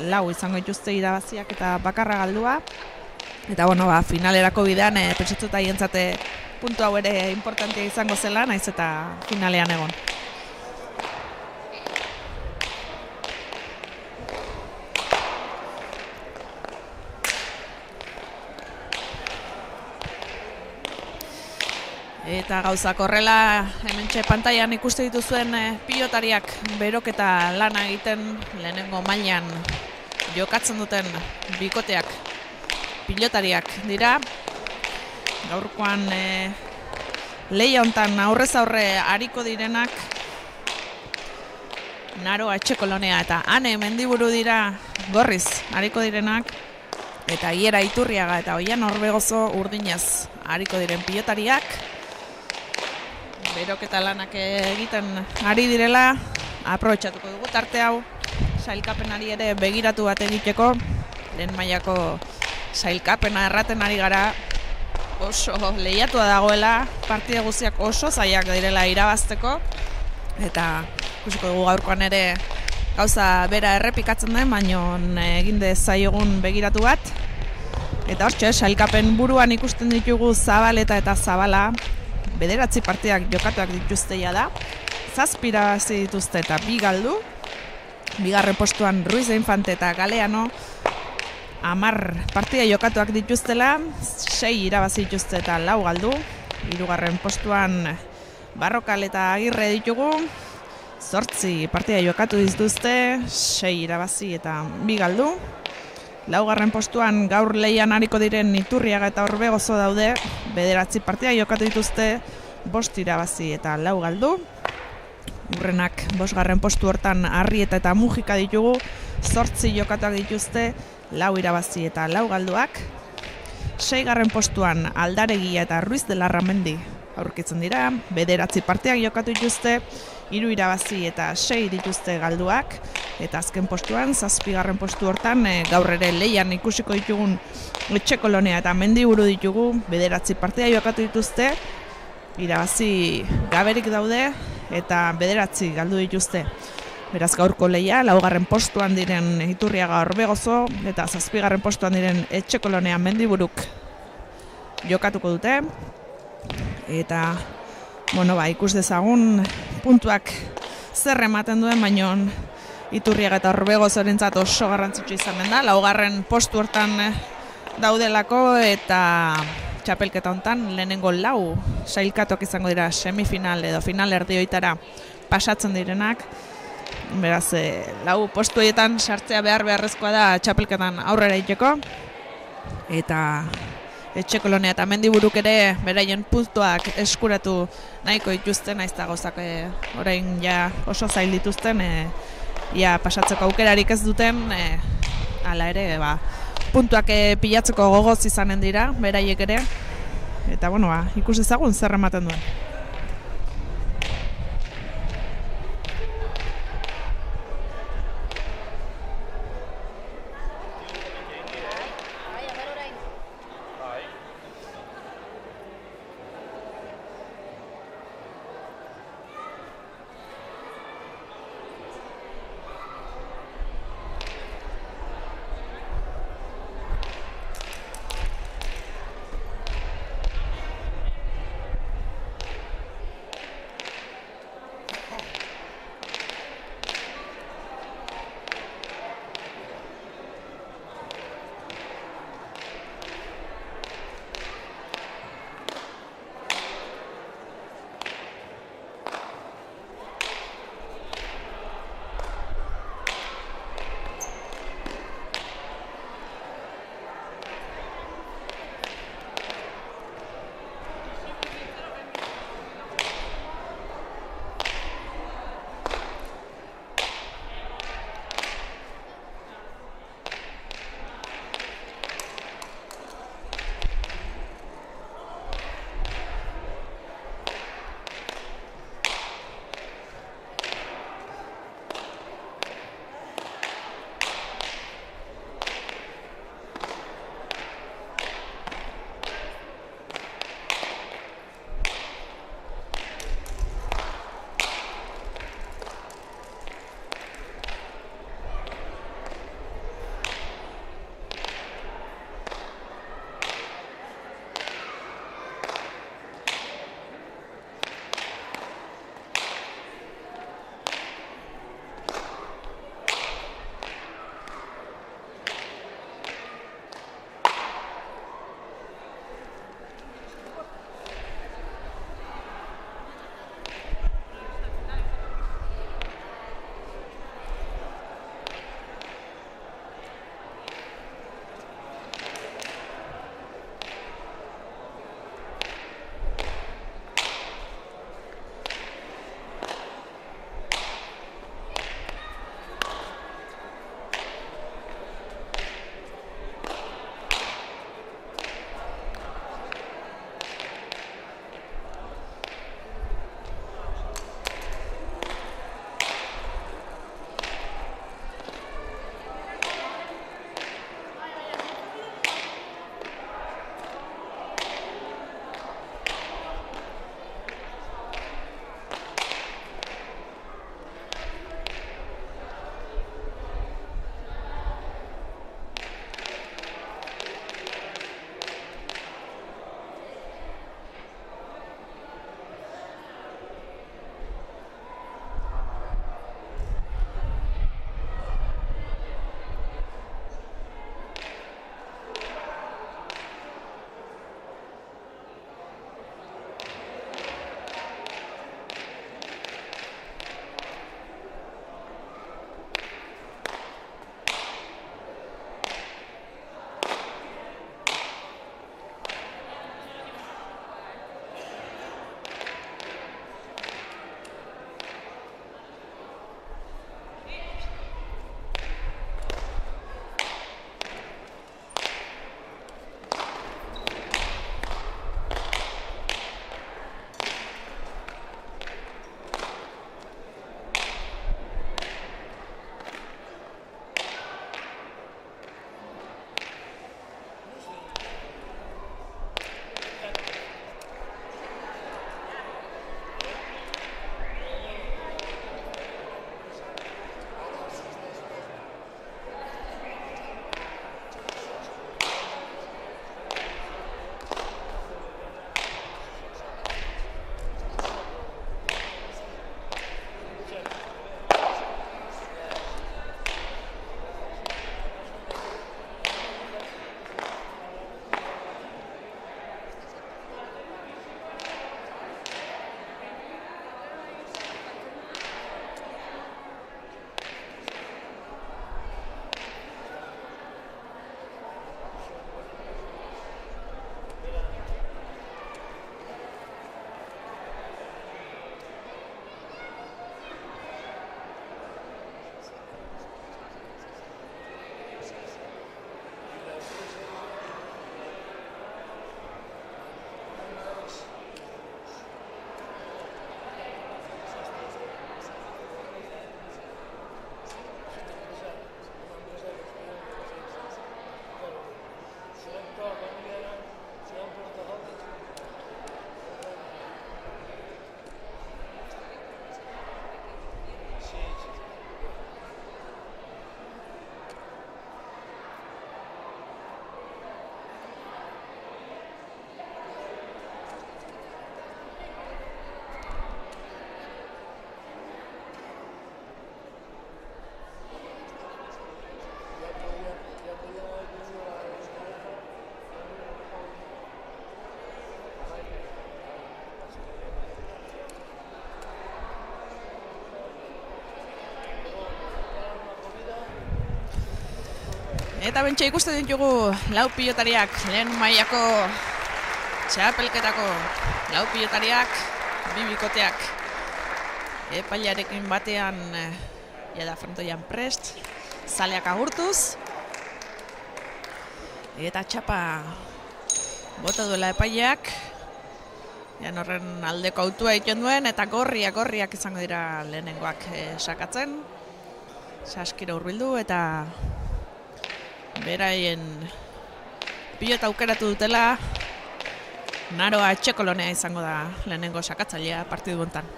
lau izango dituzte irabaziak eta bakarra galdua. Eta finalerako bidean pentsatut haientzate puntu hau ere importantea izango zela, naiz eta finalean egon. Eta gauzak horrela, hementxe pantailan ikuste dituzuen pilotariak beroketa lana egiten lehenengo mailan jokatzen duten bikoteak pilotariak dira. Gaurkoan lehia hontan aurrez aurre ariko direnak Naro Etxekolonea eta Ane Mendiburu dira gorriz ariko direnak, eta Iera Iturriaga eta Oian Orbegozo urdinez ariko diren pilotariak. Beroketa lanak egiten ari direla, aprobetxatuko dugu tarte hau, sailkapenari ere begiratu bat egiteko. Lehen mailako sailkapena erraten ari gara, oso lehiatua dagoela, partide guztiak oso zailak direla irabazteko, eta ikusiko dugu gaurkoan ere gauza bera errepikatzen den, baina egin dezaiogun begiratu bat. Eta hortxe, sailkapen buruan ikusten ditugu Zabaleta eta Zabala, 9 partidak jokatuak dituzteia da, 7 irabazi dituzte eta 2 galdu. 2. postuan Ruiz de Infante eta Galeano, 10 partida jokatuak dituztela, 6 irabazi dituzte eta 4 galdu. 3. postuan Barrokal eta Agirre ditugu, 8 partida jokatu dituzte, 6 irabazi eta 2 galdu. 4. postuan gaur lehian ariko diren Iturriaga eta Orbegozo daude, 9 partida jokatu dituzte, 5 irabazi eta 4 galdu. Urrenak 5. postu hortan Arrieta eta Mujika ditugu, 8 jokatuak dituzte, 4 irabazi eta 4 galduak. 6. postuan Aldaregia eta Ruiz de Larramendi aurkitzen dira, 9 partidak jokatu dituzte, 3 irabazi eta 6 dituzte galduak. Eta azken postuan, 7. postu hortan, gaur ere lehian ikusiko ditugun Etxekolonea eta Mendiburu ditugu, 9 partida jokatu dituzte, irabazi gaberik daude eta 9 galdu dituzte. Beraz gaurko lehia, 4. postuan diren Iturriaga Orbegozo eta 7. postuan diren Etxekolonea Mendiburuk jokatuko dute. Eta, ikus dezagun puntuak zer ematen duen, baina Iturriaga eta Orbegozorentzat oso garrantzitsu izanen da, 4. postu hortan daudelako, eta txapelketa hontan lehenengo 4 sailkatuak izango dira semifinal edo final erdioitara pasatzen direnak. Beraz, 4 postu horietan sartzea beharrezkoa da txapelketan aurrera iteko, eta Etxekolonea eta Mendiburuk ere beraien puntuak eskuratu nahiko dituzten, naiz eta gauzak orain ja oso zail dituzten, pasatzeko aukerarik ez duten, hala ere, puntuak pilatzeko gogoz izanen dira, beraiek ere, eta ikus ezagun zer ematen duen. Eta bentsa ikusten ditugu lau pilotariak, lehen mailako txapelketako lau pilotariak, bi bikoteak epailarekin batean jada frontoian prest, zaleak agurtuz, eta txapa bota duela epaileak, jan horren aldeko autua egiten duen, eta gorriak izango dira lehenengoak sakatzen, saskira hurbildu eta beraien pilota aukeratu dutela, Naroa Etxekolonea izango da lehenengo sakatzailea partidu hontan.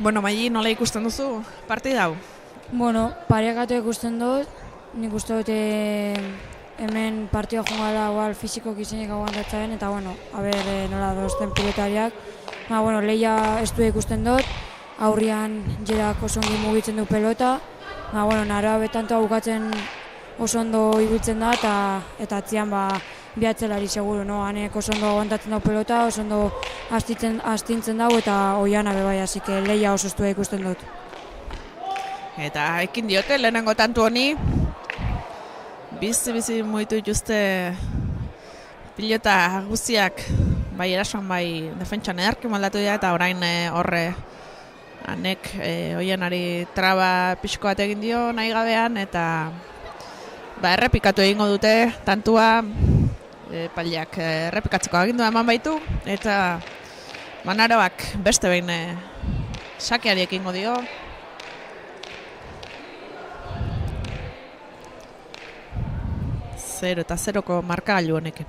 Bueno, Maili, nola ikusten duzu partida hau? Bueno, parekatu ikusten dut, nik uste dut hemen partida joan gara igual fizikoak izenik aguantatzen, eta bueno, nola dozten pilotariak. Bueno, lehia ez du ikusten dut, aurrian jerak oso ongi mugitzen du pelota. Bueno, Naroa betantoa bukatzen oso ondo ibiltzen da, eta atzian bihatzelari seguru, no? Hanek oso ondo aguantatzen dau pelota, oso ondo astintzen dau, eta oiana bebai, hasi que lehia oso estua ikusten dut. Eta ekin diote lehenengo tantu honi, bizi mugitu dituzte pilota guztiak, bai erasoan bai defentsan edarki moldatu dira, eta orain horre hanek oianari traba pixko bat egin dio nahi gabean, eta errepikatu egingo dute tantua, epaileak errepikatzeko agindua eman baitu, eta Naroak beste behin sakeari ekingo dio. 0-0ko markagailu honekin.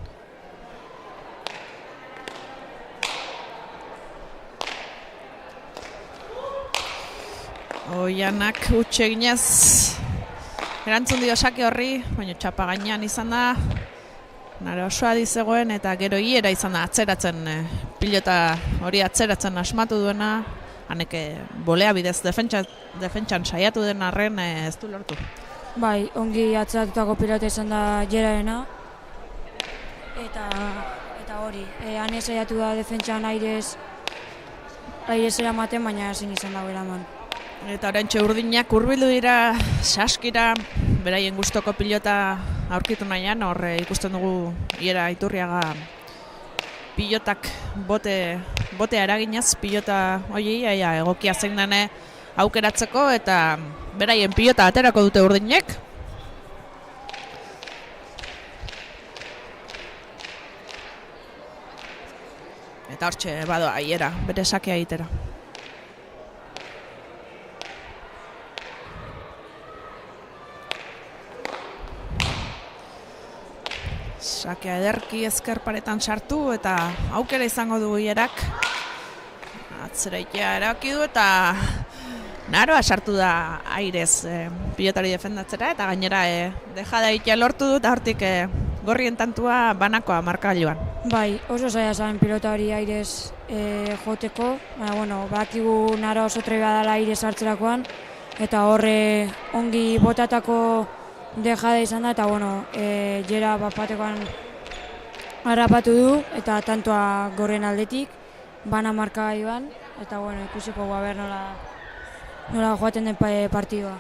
Oianak utxe eginez erantzun dio sake horri, baina txapa gainean izan da, Naroa osoa dizegoen, eta gero hiera izan da atzeratzen, pilota hori atzeratzen asmatu duena, haneke bolea bidez defentsan saiatu den arren ez du lortu. Bai, ongi atzeratutako pilota izan da Jerarena, eta hori, hane saiatu da defentsan airez eramaten, baina ezin izan dago eraman. Eta oraintxe urdinak hurbildu dira saskira, beraien gustoko pilota aurkitu nahian, hor ikusten dugu Iera Iturriaga pilotak botea eraginez, pilota hori egokia zein dene aukeratzeko, eta beraien pilota aterako dute urdinek. Eta hortxe badoa Iera, bere sakea egitera. Sakea ederki ezker paretan sartu, eta aukera izango du Ierak. Atzeraitea eraki du, eta Naroa sartu da airez pilotari defendatzera, eta gainera dejada egitea lortu du, eta hortik gorrien tantua banakoa markagailuan. Bai, oso zaila zen pilotari airez joteko, baina bueno, bakigu Naroa oso trebea dela airez hartzerakoan, eta horre ongi botatako dejada izan da, eta bueno, Jera bapatekoan harrapatu du, eta tantoa gorren aldetik, bana markagailuan, eta bueno, ikusiko gaber nola joaten den partidua.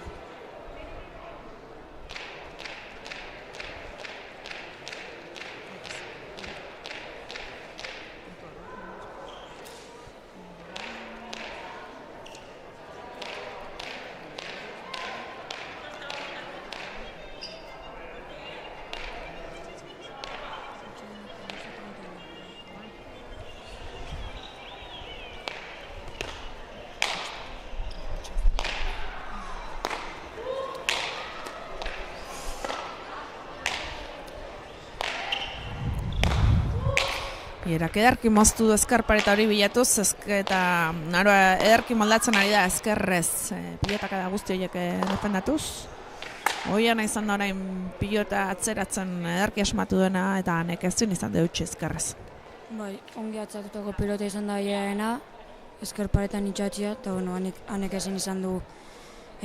Ierak ederki moztu du ezkerpareta hori bilatuz, eta Naroa ederki moldatzen ari da ezkerrez pilotaka da guzti horiek defendatuz. Oiana izan da orain pilota atzeratzen ederki asmatu duena, eta hanek ezin izan deutsi ezkerrez. Bai, ongi atzatutako pilota izan da iraena, ezker paretan itxatxia, eta bueno, hanek ezin izan du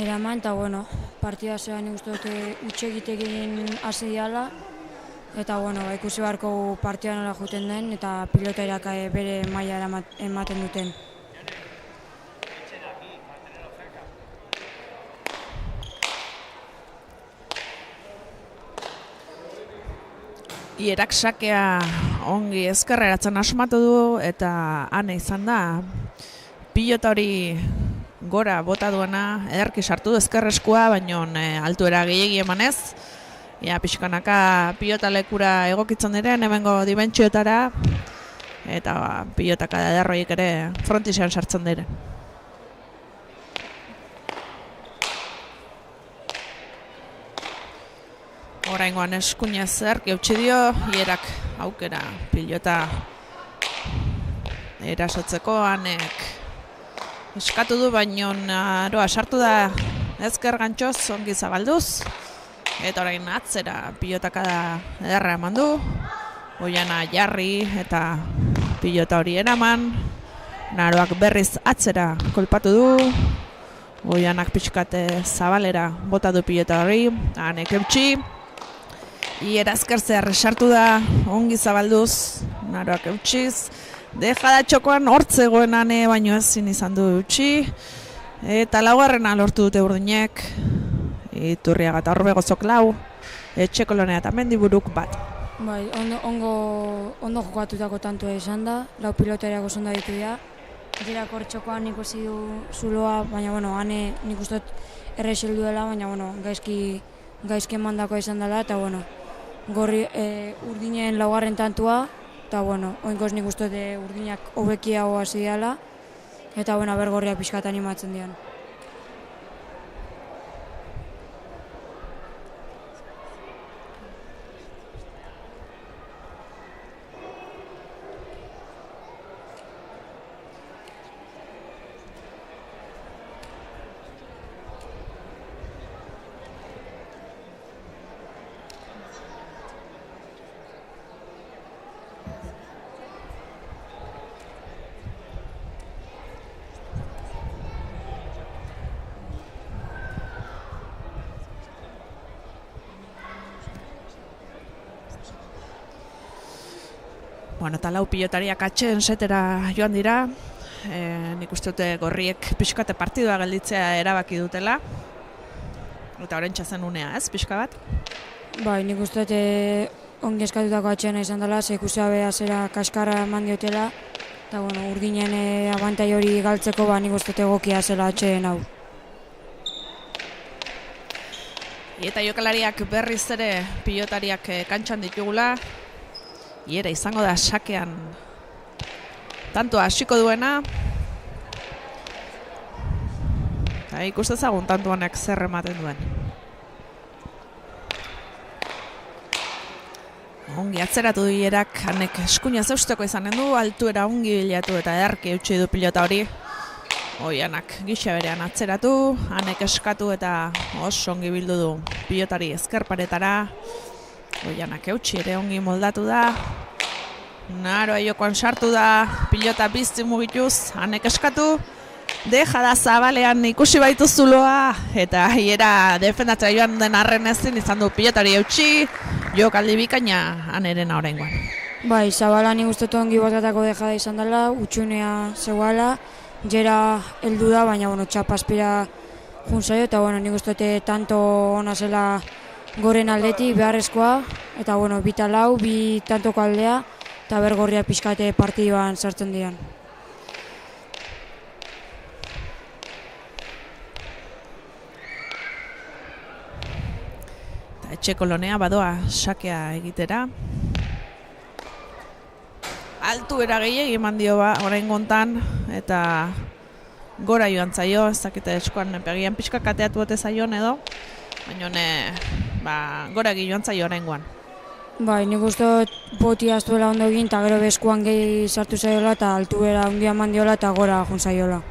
eraman, eta bueno, partida zean nik uste dute utxegitegin hasi diala, eta bueno, ikusi beharko partida nola juten den, eta pilotairak bere maila ematen duten. Ierak sakea ongi ezkerreratzen asmatu du eta ane izan da. Pilota hori gora bota duena, ederki sartu du ezkerreskua, baina altuera gehiegi emanez. Ja, pixkanaka pilota lekura egokitzen diren, hemengo dimentsioetara, eta pilotaka ederroiek ere frontisean sartzen diren. Oraingoan eskuinez zerk eutsi dio, Ierak aukera pilota erasotzeko, Anek eskatu du, baino aroa sartu da ezker gantxoz, ongi zabalduz, eta orain atzera pilotaka da ederra eman du, Oiana jarri eta pilota hori eraman, Naroak berriz atzera kolpatu du, Oianak pixkate zabalera bota du pilota hori, Anek eutsi, Iera ezkertzear sartu da, ongi zabalduz, Naroak eutxiz, deja da txokoan hortzegoen ane, baino ezin izan du eutxi, eta laugarrena lortu dute Urdinek, Iturriaga eta Orbegozok 4, Etxekolonea eta Mendiburuk 1. Bai, ondo jokatutako tantua izan da, lau pilotariak oso ondo ditu dira, Ierak hor txokoan ikusi du zuloa, baina bueno, ane nik uste errexeldu dela, baina bueno, gaizki emandakoa izan dela, eta bueno, Urdinen laugarren tantua, eta bueno, oingoz nik uste Urdinak hobekiago hasi dela, eta bueno, Gorriak pixkat animatzen dian. Bueno, eta lau pilotariak atxeen setera joan dira, nik uste dute Gorriek pixkate partidua gelditzea erabaki dutela, eta orain txazen unea, ez, pixka bat? Bai, nik uste dute ongi eskatutako atxeena izan dela, ze ikusi abea zera kaskarra eman diotela, eta bueno, Urdinen abantai hori galtzeko, nik uste dute egokia zela atxeen hau. Eta jokalariak berriz ere pilotariak kantxan ditugula, Iera izango da sakean tantoa hasiko duena. Eta ikustezagun tantu honek zer ematen duen. Ongi atzeratu du Ierak, Anek eskuina zeusteko izanen du, altuera ongi bilatu eta ederki eutsi du pilota hori. Oianak gisa berean atzeratu, Anek eskatu eta oso ongi bildu du pilotari ezkerparetara. Oianak eutsi ere ongi moldatu da. Naroa jokoan sartu da, pilota bizti mugituz, Anek eskatu. Deja da zabalean ikusi baitu zuloa, eta Iera defendatzea joan den arren ezin izan du pilotari eutsi, jokaldi bikaina Anerena oraingoan. Bai, zabala nik uste ongi botatako deja da izan dela, utxunea zegoela, Jera heldu da, baina bueno, txapaspira junzaio, eta bueno, nik uste tanto ona zela Goren aldetik beharrezkoa, eta bueno, 2-4, 2 tantoko aldea, eta Gorriak pixkate partiduan sartzen dian. Etxekolonea badoa sakea egitera. Altuera gehiegi eman dio orain gontan, eta gora joan zaio, ez dakite eskoan pegian pixka kateatu bote zaion edo, baina gora joan zaio orain goan. Bai, nik uste boti aztuela ondo egin, eta gero beskuan gehi sartu zaiola, eta altuera ondia eman diola, eta gora jun zaiola.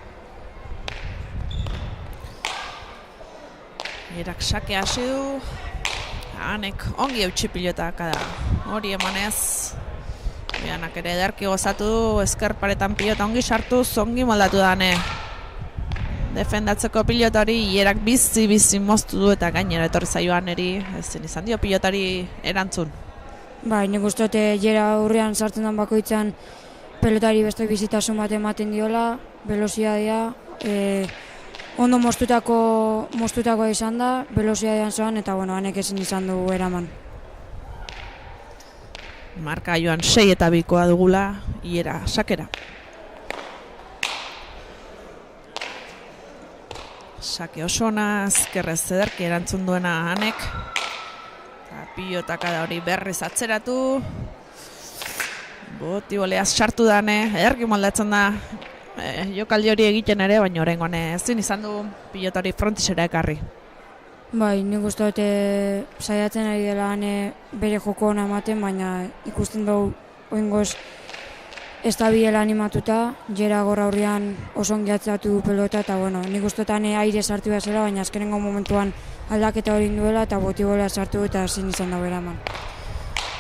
Ierak sakea hasi du, Anek ongi eutsi pilotaka da, hori emanez, Oianak ere ederki gozatu du, ezker paretan pilota ongi sartu, ongi moldatu dane. Defendatzeko pilotari hierak bizi moztu du eta gainera etorri zaioan eri, ezin izan dio pilotari erantzun. Bai, nik uste dut jera aurrean sartzen den bakoitzan pelotari beste bizitasun bat ematen diola, veloziadea, ondo moztutakoa izan da, veloziadean zoan eta bueno, hanek ezin izan du eraman. Marka joan 6-2 dugula, hiera, sakera. Sake oso ona, ezkerrez ederki erantzun duena hanek. Pilotaka da hori berriz atzeratu. Botiboleaz sartu dane, ederki moldatzen da. Jokaldi hori egiten ere, baina oraingoan ezin izan du pilotori frontisera ekarri. Bai, nik uste dut saiatzen ari dela bere joko ona ematen, baina ikusten dugu oingoz ez da biela animatuta, jera gorra aurrean oso ongi atzeratu du pelota, eta bueno, nik uste dut aire sartu behar zela, baina azkenengo momentuan aldaketa hori duela eta botibolea sartu eta ezin izan da beraman.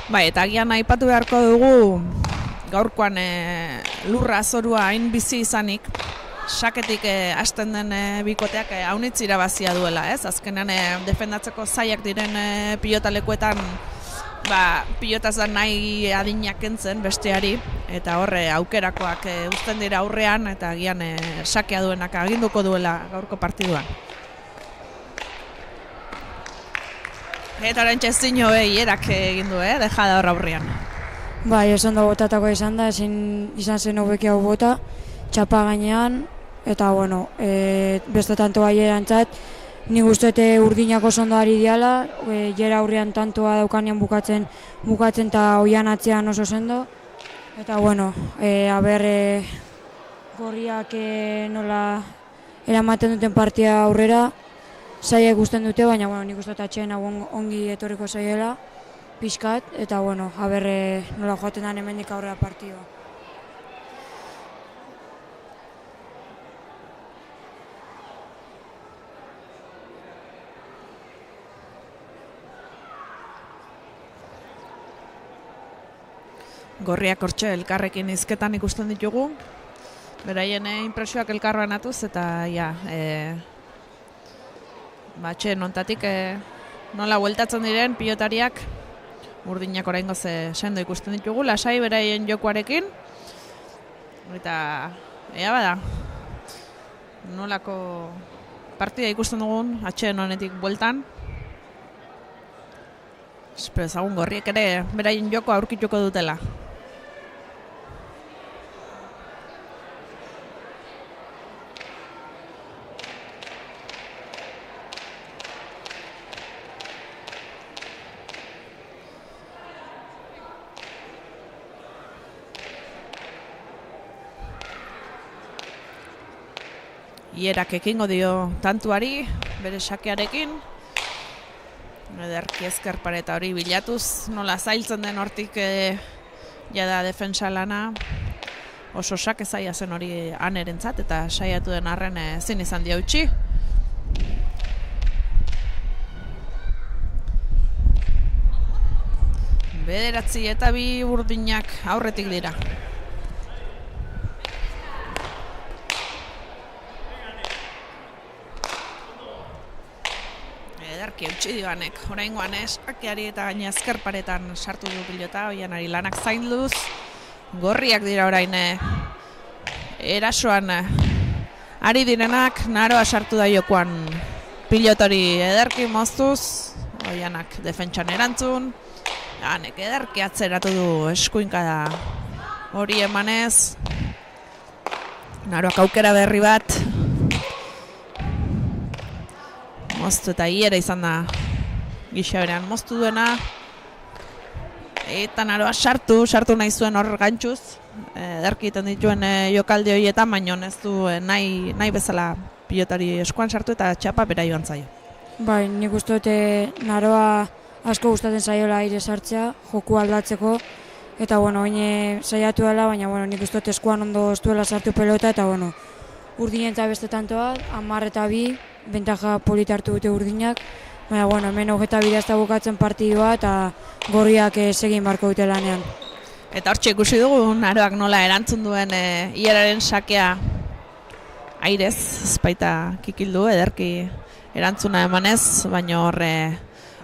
Bai, eta agian aipatu beharko dugu gaurkoan lurra azorua hain bizi izanik, saketik hasten den bikoteak haunitz irabazia duela, ez? Azkenean defendatzeko zaiak diren pilotalekuetan pilotaz da nahi adinak entzen besteari, eta horre aukerakoak uzten dira aurrean, eta agian sakea duenak aginduko duela gaurko partiduan. Eta orantxe zino hierak egin du, dejada hor aurrean. Bai, esan da botatako izan da, izan zen hobeki hau bota, txapa gainean, eta bueno, beste tanto bai erantzat, nik uste urdinak oso ondo ari diala, jera aurrean tantoa daukanean bukatzen eta oian atzean oso sendo. Eta bueno, gorriak nola eramaten duten partia aurrera, zaila ikusten dute, baina bueno, nik uste atxeen ongi etorriko zaiela, pixkat, eta bueno, nola joaten den hemendik aurrera partioa. Gorriak hortxe elkarrekin izketan ikusten ditugu, beraien inpresioak elkarroan atuz, eta txen ontatik nola bueltatzen diren pilotariak urdinak oraingoz sendo ikusten ditugu, lasai beraien jokuarekin, eta bada, nolako partida ikusten dugun atxeen honetik bueltan. Espero ezagun gorriek ere beraien joko aurkituko dutela. Hierak ekingo dio tantuari, bere sakearekin. Ederki ezker pareta hori bilatuz, nola zailtzen den hortik jada defensa lana. Oso sake zaila zen hori anerentzat eta saiatu den arren ezin izan dio utzi. Bederatzi eta 2 urdinak aurretik dira. Eutsi dioanek, oraingoan sakeari eta gaina ezker paretan sartu du pilota, oianari lanak zainduz. Gorriak dira orain erasoan ari direnak, naroa sartu da jokoan pilotori ederki moztuz, oianak defentsan erantzun, hanek ederki atzeratu du eskuinkada hori emanez, naroak aukera berri bat, moztu eta hiera izan da gisa berean moztu duena, eta naroa sartu nahi zuen hor gantxuz, ederki iten dituen jokaldi horietan, baina ez du nahi bezala pilotari eskuan sartu eta txapa bera joan zaio. Bai, nik uste dut naroa asko gustatzen zaiola aire sartzea, joku aldatzeko, eta bueno, oine saiatu dela, baina bueno, nik uste dut eskuan ondo ez duela sartu pelota, eta bueno, urdinentza beste tantoa, 10 eta 2, bentaja polita hartu dute urdinak, baina bueno, hemen 22 bukatzen partidua eta gorriak segin barko dute lanean. Eta hortxe ikusi dugu, Naroak nola erantzun duen Ieraren sakea airez, ezpaita kikildu, ederki erantzuna emanez, baina horre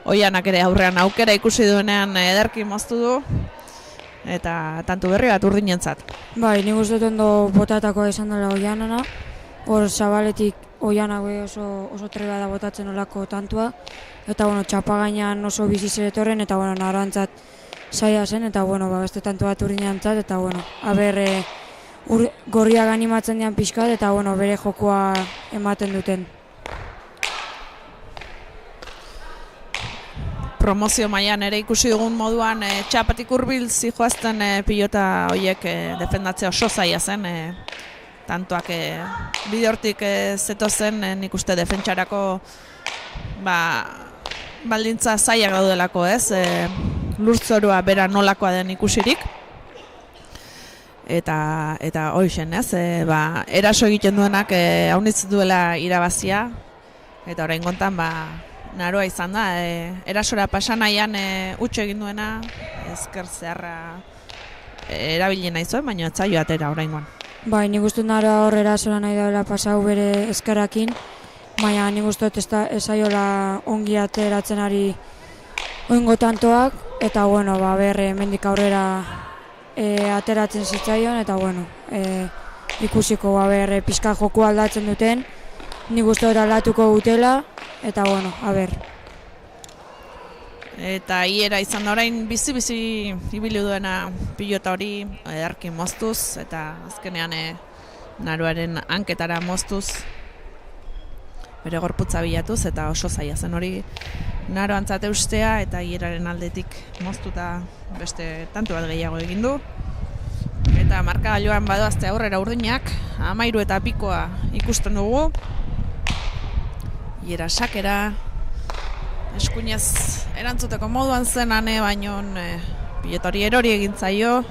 Oianak ere aurrean aukera ikusi duenean ederki moztu du, eta tantu berri bat urdinentzat. Bai, nik uste dut ondo botatakoa izan dela Oianana, hor Zabaletik Oianak oso treba da botatzen olako tantua, eta txapa gainean oso bizi zeretorren, eta Naroantzat zaila zen, eta beste tantu bat urdinentzat, eta aber gorriak animatzen dian pixkat, eta bere jokoa ematen duten. Promozio mailan ere ikusi dugun moduan txapatik hurbil zijoazten pilota horiek defendatzea oso zaila zen, tantoak bide hortik zetozen, nik uste defentsarako baldintza zailak daudelako, ez? Lurtzorua bera nolakoa den ikusirik. Eta hoixen, ez? Eraso egiten duenak haunitz duela irabazia, eta orain gontan Naroa izan da, erasora pasanaian utxe egin duena, ezker zeharra erabili nahi zuen, baina ez zaio atera oraingoan. Bai, nik uste Naroa hor erasora nahi daula pasau bere ezkerrakin, baina nik uste ez zaiola ongi ateratzen ari oingo tantoak, eta mendik aurrera ateratzen zitzaion, eta ikusiko pixka joku aldatzen duten, nik uste dut aldatuko dutela, eta Eta Iera izan da orain bizi-bizi ibili duena pilota hori ederki moztuz, eta azkenean Naroaren hanketara moztuz, bere gorputza bilatuz, eta oso zaila zen hori Naroantzat eustea, eta Ieraren aldetik moztuta beste tantu bat gehiago egin du. Eta markagailuan badoazte aurrera urdinak, 13 eta pikoa ikusten dugu. Iera sakera, eskuinez erantzuteko moduan zen baino pilota hori erori egin zaio.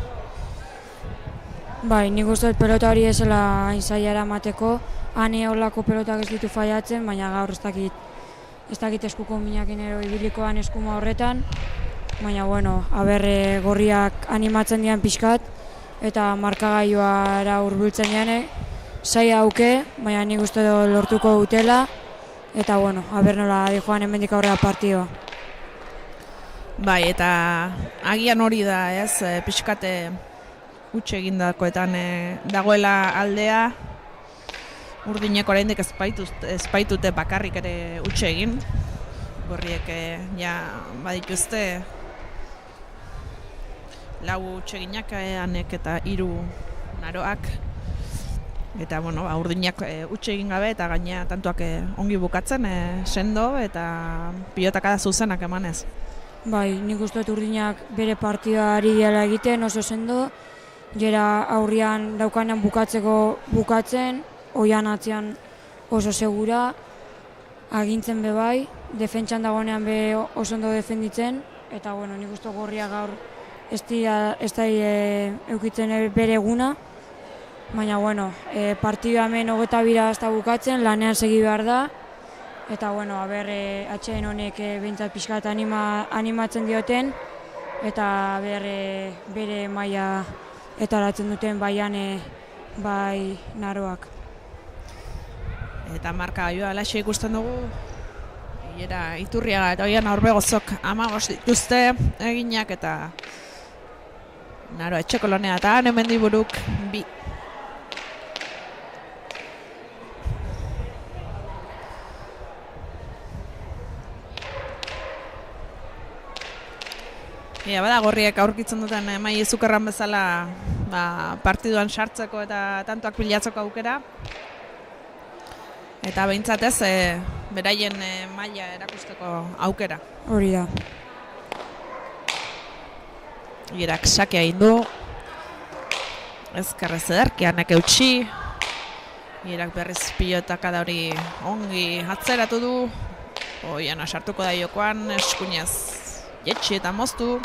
Bai, nik uste pelota hori ezela hain zaila eramateko, ane holako pelotak ez ditu faiatzen, baina gaur ez dakit eskuko minakin ibilikoan eskuma horretan, baina gorriak animatzen dian pixkat, eta markagailuara hurbiltzen diane, zaila auke, baina nik uste lortuko dutela, eta nola dijoan hemendik aurrera partidua. Bai, eta agian hori da, ez, pixkate utxe egindakoetan dagoela aldea, urdineko oraindik ezpaitute bakarrik ere utxe egin, gorriek badituzte 4 utxe eginak, Anek eta 3 Naroak. Eta, urdinak utxe egin gabe eta gaina tantuak ongi bukatzen, sendo eta pilotaka da zuzenak emanez. Bai, nik uste urdinak bere partida ari dela egiten oso sendo, gera aurrian daukanean bukatzen, oian atzean oso segura, agintzen be bai, defentsan dagoenean be oso ondo defenditzen, eta nik uste gorria gaur ez da eukitzen bere eguna, baina partida hemen 22 ez da bukatzen, lanean segi behar da, eta atxeen honek behintzat pixkat animatzen dioten, eta bere maila etaratzen duten baian bai Naroak. Eta markagailua alaxe ikusten dugu, Iera Iturriaga eta Oian Orbegozok 15 dituzte eginak, eta Naroa Etxekolonea eta Ane Mendiburuk 2. Bada gorriek aurkitzen duten Mai Izukerran bezala partiduan sartzeko eta tantoak bilatzeko aukera. Eta behintzat ez, beraien maila erakusteko aukera. Hori da. Ierak sakea egin du. Ezkerrez ederki, Anek eutxi. Ierak berriz pilotaka da hori ongi atzeratu du. Oian sartuko da jokoan, eskuinez jetxi eta moztu.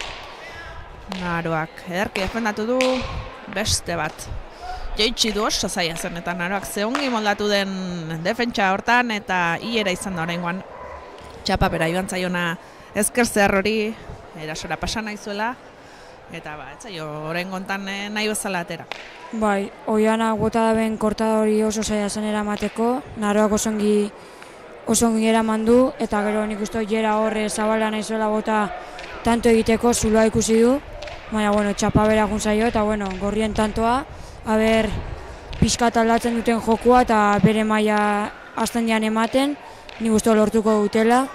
Naroak ederki defendatu du, beste bat. Jeitsi du oso zaila zen, eta Naroak ze ongi moldatu den defentsa hortan, eta Iera izan da oraingoan txapapera joan zaiona ezker zehar hori, erasora pasa nahi zuela, Eta orain gontan nahi bezala atera. Bai, Oianak bota daben kortada hori oso zaila zen eramateko, Naroak oso ongi eraman du, eta gero nik uste jera horre zabala nahi zuela bota tanto egiteko zuloa ikusi du, baina, txapa bera zaio, eta, Gorrien tantoa, aber, pixkat aldatzen duten jokua, eta bere maila azten dian ematen, nik uste lortuko dutela,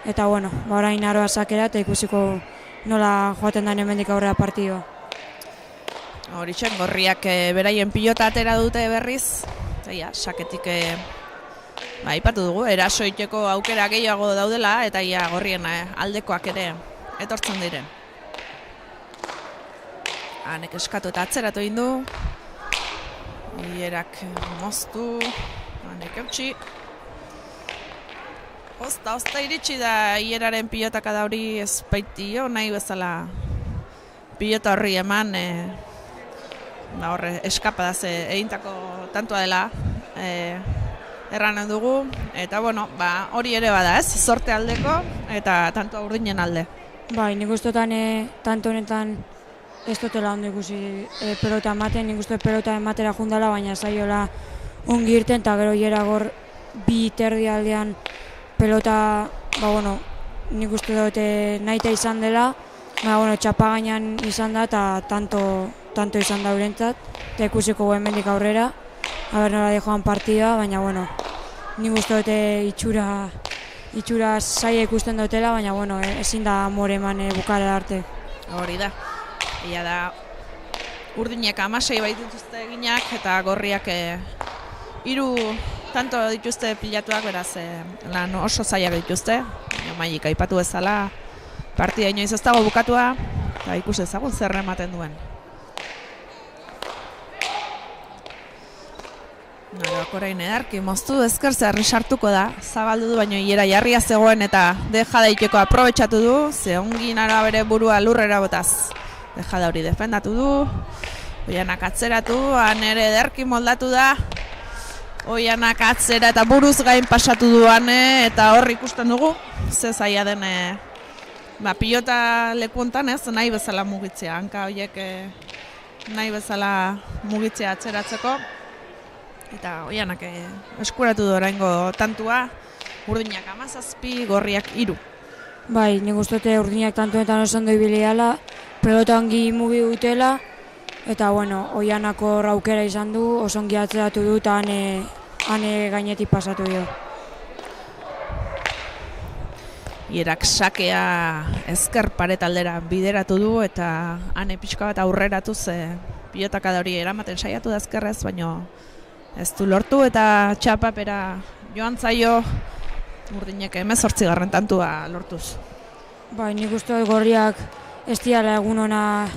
eta, orain Naroa sakera, eta ikusiko nola joaten den hemendik aurrera partidua. Horitxen, Gorriak beraien pilota atera dute berriz, saketik ipatu dugu, eraso iteko aukera gehiago daudela, eta Gorrien aldekoak ere etortzen diren. Hanek eskatu eta atzeratu egin du, Ierak moztu, hanek eutxi. Ozta iritsi da Ieraren pilotak da hori ezpaitio, nahi bezala pilota horri eman, horre eskapadaz egintako tantua dela erranen dugu, eta hori ere bada ez, sorte aldeko eta tantua urdinen alde. Bai, nik ustotan tanto honetan ez dutela ondo ikusi pelota ematen, nik uste pelota ematera jundala, baina zaiola ongi irten, eta gero Ieragor bi terdi aldean pelota, nik uste dute nahita izan dela, txapa gainean izan da, eta tanto izan da urentzat, eta ikusiko hemendik aurrera, aber nola joan partida, baina, nik uste dute itxura zaila ikusten dutela, baina, ezin da more eman bukara arte. Hori da, ia da, urdinek 16 baitutuzte eginak, eta Gorriak 3 tanto dituzte pilatuak, beraz, lan oso zailak dituzte, mailika aipatu bezala, partida inoiz ez dago bukatua, eta ikus ezagun zer ematen duen. Naroak orain edarki moztu, ezker zerri sartuko da, zabaldu du, baina Iera jarria zegoen eta deja daiteko aprobetxatu du, ze ongi Naroa bere burua lurrera botaz. Deja da hori defendatu du, Oianak atzeratu, han ere ederki moldatu da, Oianak atzera eta buruz gain pasatu duan, eta hor ikusten dugu, ze zaila den pilota lekuontan ez, nahi bezala mugitzea, hanka horiek nahi bezala mugitzea atzeratzeko, eta Oianak eskuratu du oraingo tantua, Urdinak 17, Gorriak 3. Bai, nik uste Urdinak tantuetan oso ondo ibili dela, pelota ongi mugi dutela, eta Oianako aukera izan du, oso ongi atzeratu du, eta hane gainetik pasatu dio. Ierak sakea ezker paretaldera bideratu du, eta hane pixka bat aurreratuz pilotaka da hori eramaten saiatu da ezkerrez, baina ez du lortu, eta txapapera joan zaio Urdinek 18. tantua lortuz. Bai, nik uste Gorriak ez diala egun ona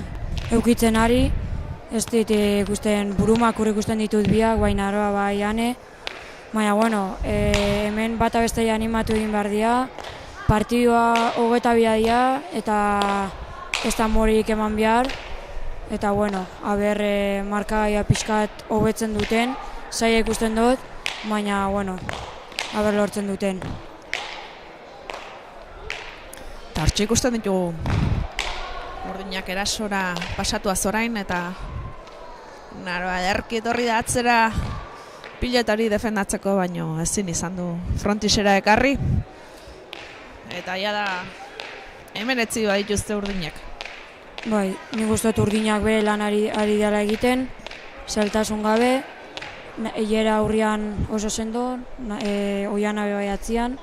eukitzen ari, ez dit ikusten burumak ikusten ditut biak, bai Naroa bai hane, baina hemen bata beste animatu egin behar dira, partidua 22 dira, eta ez da morik eman behar, eta aber markagaia pixkat hobetzen duten, zaila ikusten dut, baina aber lortzen duten. Eta hortxe ikusten ditugu Urdinak erasora pasatu azorain, eta Naroa ederki etorri da atzera pilota hori defendatzeko, baino ezin izan du frontisera ekarri. Eta ja da hemen etzi dituzte Urdinak. Bai, nik uste dut Urdinak bere lan ari dela egiten, zeltasun gabe, Iera aurrian oso sendo, Oiana bai atzian,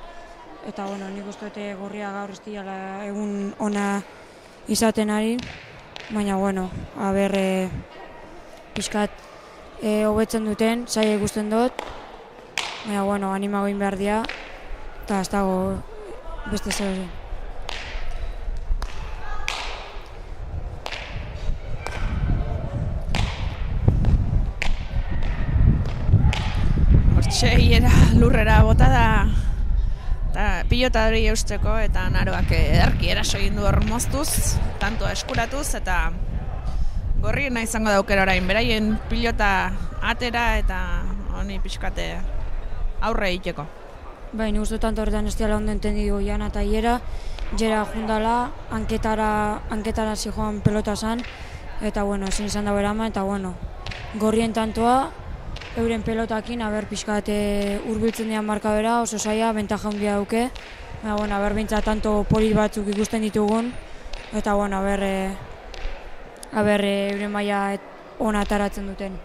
eta nik uste dut Gorria gaur ez dira egun ona izaten ari, baina aber pixkat hobetzen duten, zaila ikusten dut, baina anima egin behar dira, eta ez dago beste zer. Hortxe Iera lurrera bota da, eta pilota hori eusteko, eta Naroak edarki eraso egin du hor moztuz, tantoa eskuratuz, eta Gorriena izango da aukera orain, beraien pilota atera eta honi pixkate aurre egiteko. Bai, nik uste tanto horretan ez diala ondo entendidu Jana eta Iera, jera jundala, hanketara zijoan pelota zan, eta bueno, ezin izan dago eraman, eta bueno, gorrien tantoa, euren pelotakin, pixkat hurbiltzen dian markadora, oso zaila, bentaja handia duke, baina bueno, bintza tanto polit batzuk ikusten ditugun, eta bueno, euren maila ona ataratzen duten.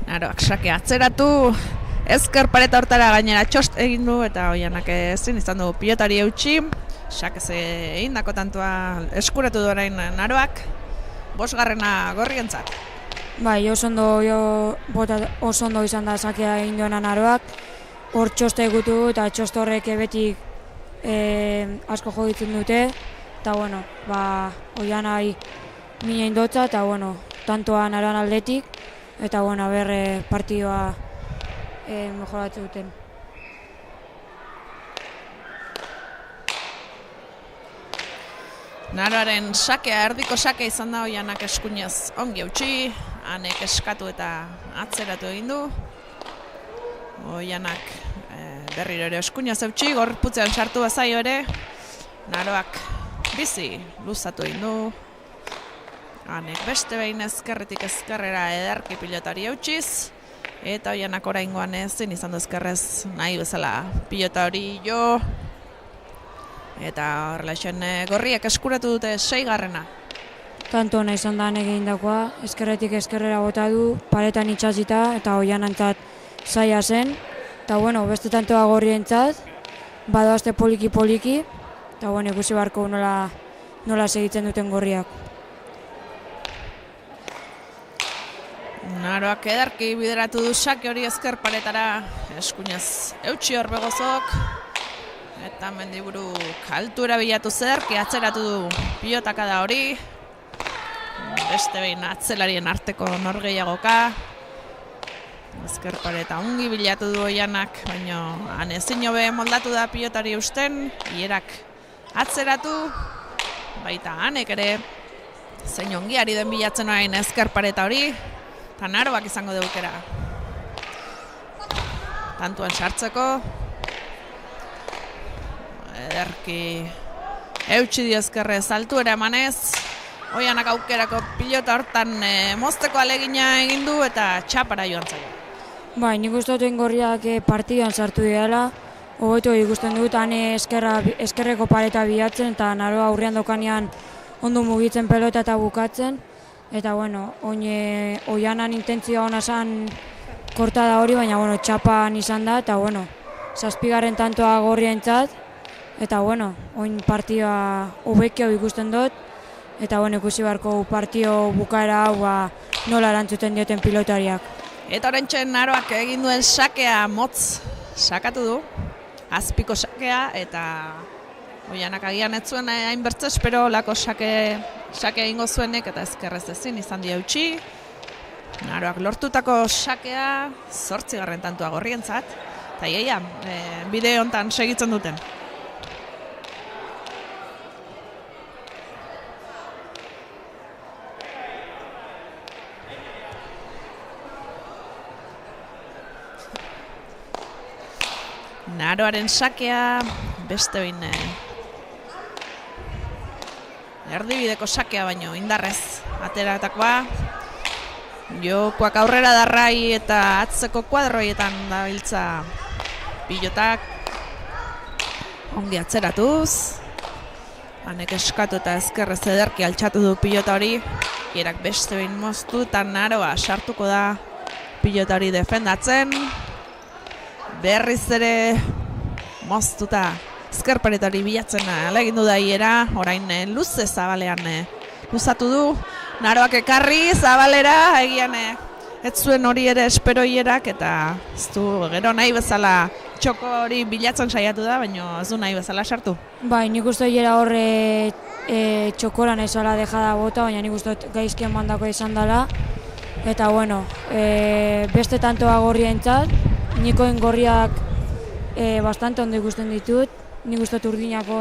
Naroak sake atzeratu, ezker pareta hortara gainera txost egin du eta Oianak ezin izan du pilotari eutxi. Sake egin dako tantua eskuratu du orain Naroak, 5. gorrientzat. Bai, oso ondo izan da sakea egin duena Naroak, hor txosta egutu eta txost horrek beti asko joditzen dute, eta bueno, Oianai mina indotza eta bueno, tantoa Naroan aldetik, eta bueno, partidua mejoratzen duten. Naroaren sakea, erdiko sakea izan da Oianak eskuinez ongi eutxi, Anek eskatu eta atzeratu egin du. Oianak berriro ere eskuinez eutxi, gorputzean sartu bazaio ere. Naroak bizi luzatu egin du. Anek beste behin ezkerretik ezkerrera ederki pilotari eutxiz. Eta Oianak oraingoan ezin izan du ezkerrez nahi bezala pilota hori jo. Eta horrelaxen gorriak eskuratu dute 6. Tanto ona izan da egin dakoa, ezkerretik ezkerrera bota du, paretan itxasita eta Oianantzat zaila zen. Eta bueno, beste tantoa gorrientzat, badoazte poliki-poliki, eta bueno, ikusi barko nola segitzen duten gorriak. Naroak ederki bideratu du sake hori ezker paretara, eskuinez eutxi hor begozok. Eta Mendiburu altura bilatu zederki atzeratu du pilotaka da hori. Beste behin atzelarien arteko norgehiagoka. Ezker pareta ongi bilatu du Oianak, baina han ezin hobe moldatu da pilotari eusten. Ierak atzeratu, baita Anek ere zein ongi ari den bilatzen orain ezker pareta hori. Eta Naroak izango du aukera tantuan sartzeko. Ederki eutxi dio ezkerrez altuera emanez. Oianak aukerako pilota hortan mozteko alegina egin du eta txapara joan zaio. Bai, nik uste dut gorriak partidan sartu dira. Hobeto ikusten dut, ane ezkerreko pareta bilatzen eta Naroa aurrean dokanean ondo mugitzen pelota eta bukatzen. Eta bueno, Oianan intentzioa ona zen kortada hori, baina bueno, txapan izan da eta bueno, 7. tantoa gorrientzat. Eta bueno, oin partioa hobekio ikusten dut. Eta bueno, ikusi barko partio bukaera hau nola erantzuten dioten pilotariak. Eta orentxen Naroak egin duen sakea motz sakatu du. Azpiko sakea eta Oianak agian ez zuen hainbertze espero lako sake egingo zuenek eta ezkerrez ezin izan dio eutxi. Naroak lortutako sakea 8. tantua gorrientzat. Eta iaia, bide hontan segitzen duten. Naroaren sakea, beste behin erdibideko sakea baino indarrez ateratakoa. Jokoak aurrera darrai eta atzeko kuadroietan dabiltza pilotak. Ongi atzeratuz. Anek eskatu eta ezkerrez ederki altxatu du pilota hori. Ierak beste behin moztu eta Naroa sartuko da pilota hori defendatzen. Berriz ere moztuta ezkerparetari bilatzen alegindu da Iera, orain luze zabalean luzatu du. Naroak ekarri zabalera, egian ez zuen hori ere espero Ierak eta ez du gero nahi bezala txoko hori bilatzen saiatu da, baina ez du nahi bezala sartu. Bai, nik uste Iera horre txokoran ezala dejada bota, baina nik uste gaizkien mandako izan dela. Eta bueno, beste tantoa gorrientzat, nikoen gorriak bastante ondo ikusten ditut. Nik uste urdinako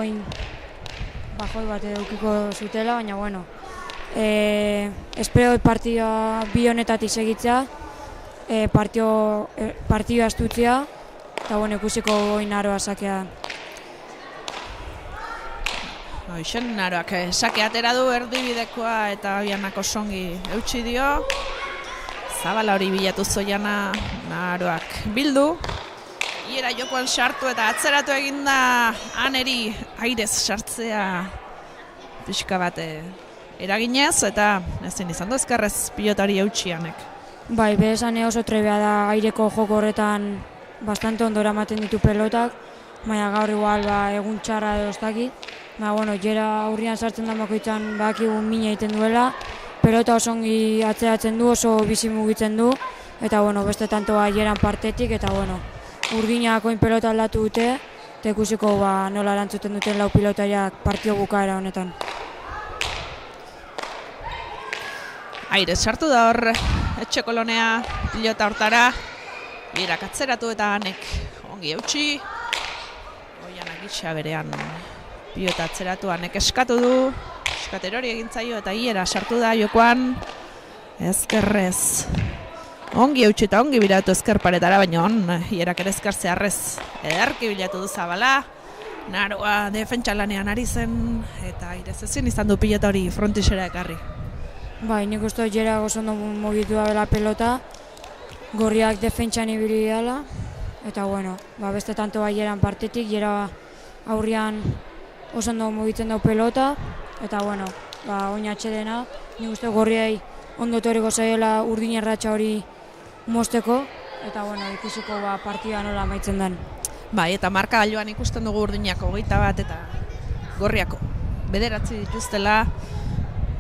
bajoi bat edukiko zutela, baina bueno, espero partida bi honetatik segitzea, partidua astutzea, eta bueno, ikusiko goin aroa sakea. Hoxen naroak sake atera du erdibidekoa eta Oianak osongi eutsi dio. Zabala hori bilatu Oiana, naroak bildu. Iera jokoan sartu eta atzeratu eginda Aneri airez sartzea pixka bat eraginez eta ezin izan du ezkerrez pilotari eutxianek. Bai, bezan oso trebea da aireko joko horretan bastante ondo eramaten ditu pelotak, baina gaur igual egun txarra edo ez dakit. Bueno, jera aurrian sartzen da bakoitzan badakigu mina egiten duela, pelota oso ongi atzeratzen du, oso bizi mugitzen du, eta bueno, beste tantoa jeran partetik, eta bueno, Urdinak oin pelota aldatu dute, eta ikusiko nola erantzuten duten lau pilotariak partio bukaera honetan. Aire sartu da hor, Etxekolonea pilota hortara, Irak atzeratu eta Anek ongi eutxi, Oianak itxa berean pilota atzeratu, Anek eskatu du, eskaterori egin zaio eta Iera sartu da jokoan, ezkerrez. Ongi eutxi eta ongi biratu ezker paretara, baina Ierak ere ezker zeharrez ederki bilatu du Zabala. Naroa defentsa lanean ari zen eta airez ezin izan du pilota hori frontixera ekarri. Bai, nik uste jera oso ondo mugitu da bela pelota, gorriak defentsan ibili dela, eta bueno, beste tanto jeran partetik, jera aurrian oso ondo mugitzen dau pelota, eta bueno, oin atxedena, nik uste gorriai ondo toriko zaila Urdin erratxa hori mosteko, eta bueno, ikusiko partida nola amaitzen den. Bai, eta marka gailuan ikusten dugu Urdinak 21 eta Gorriako 9 dituztela.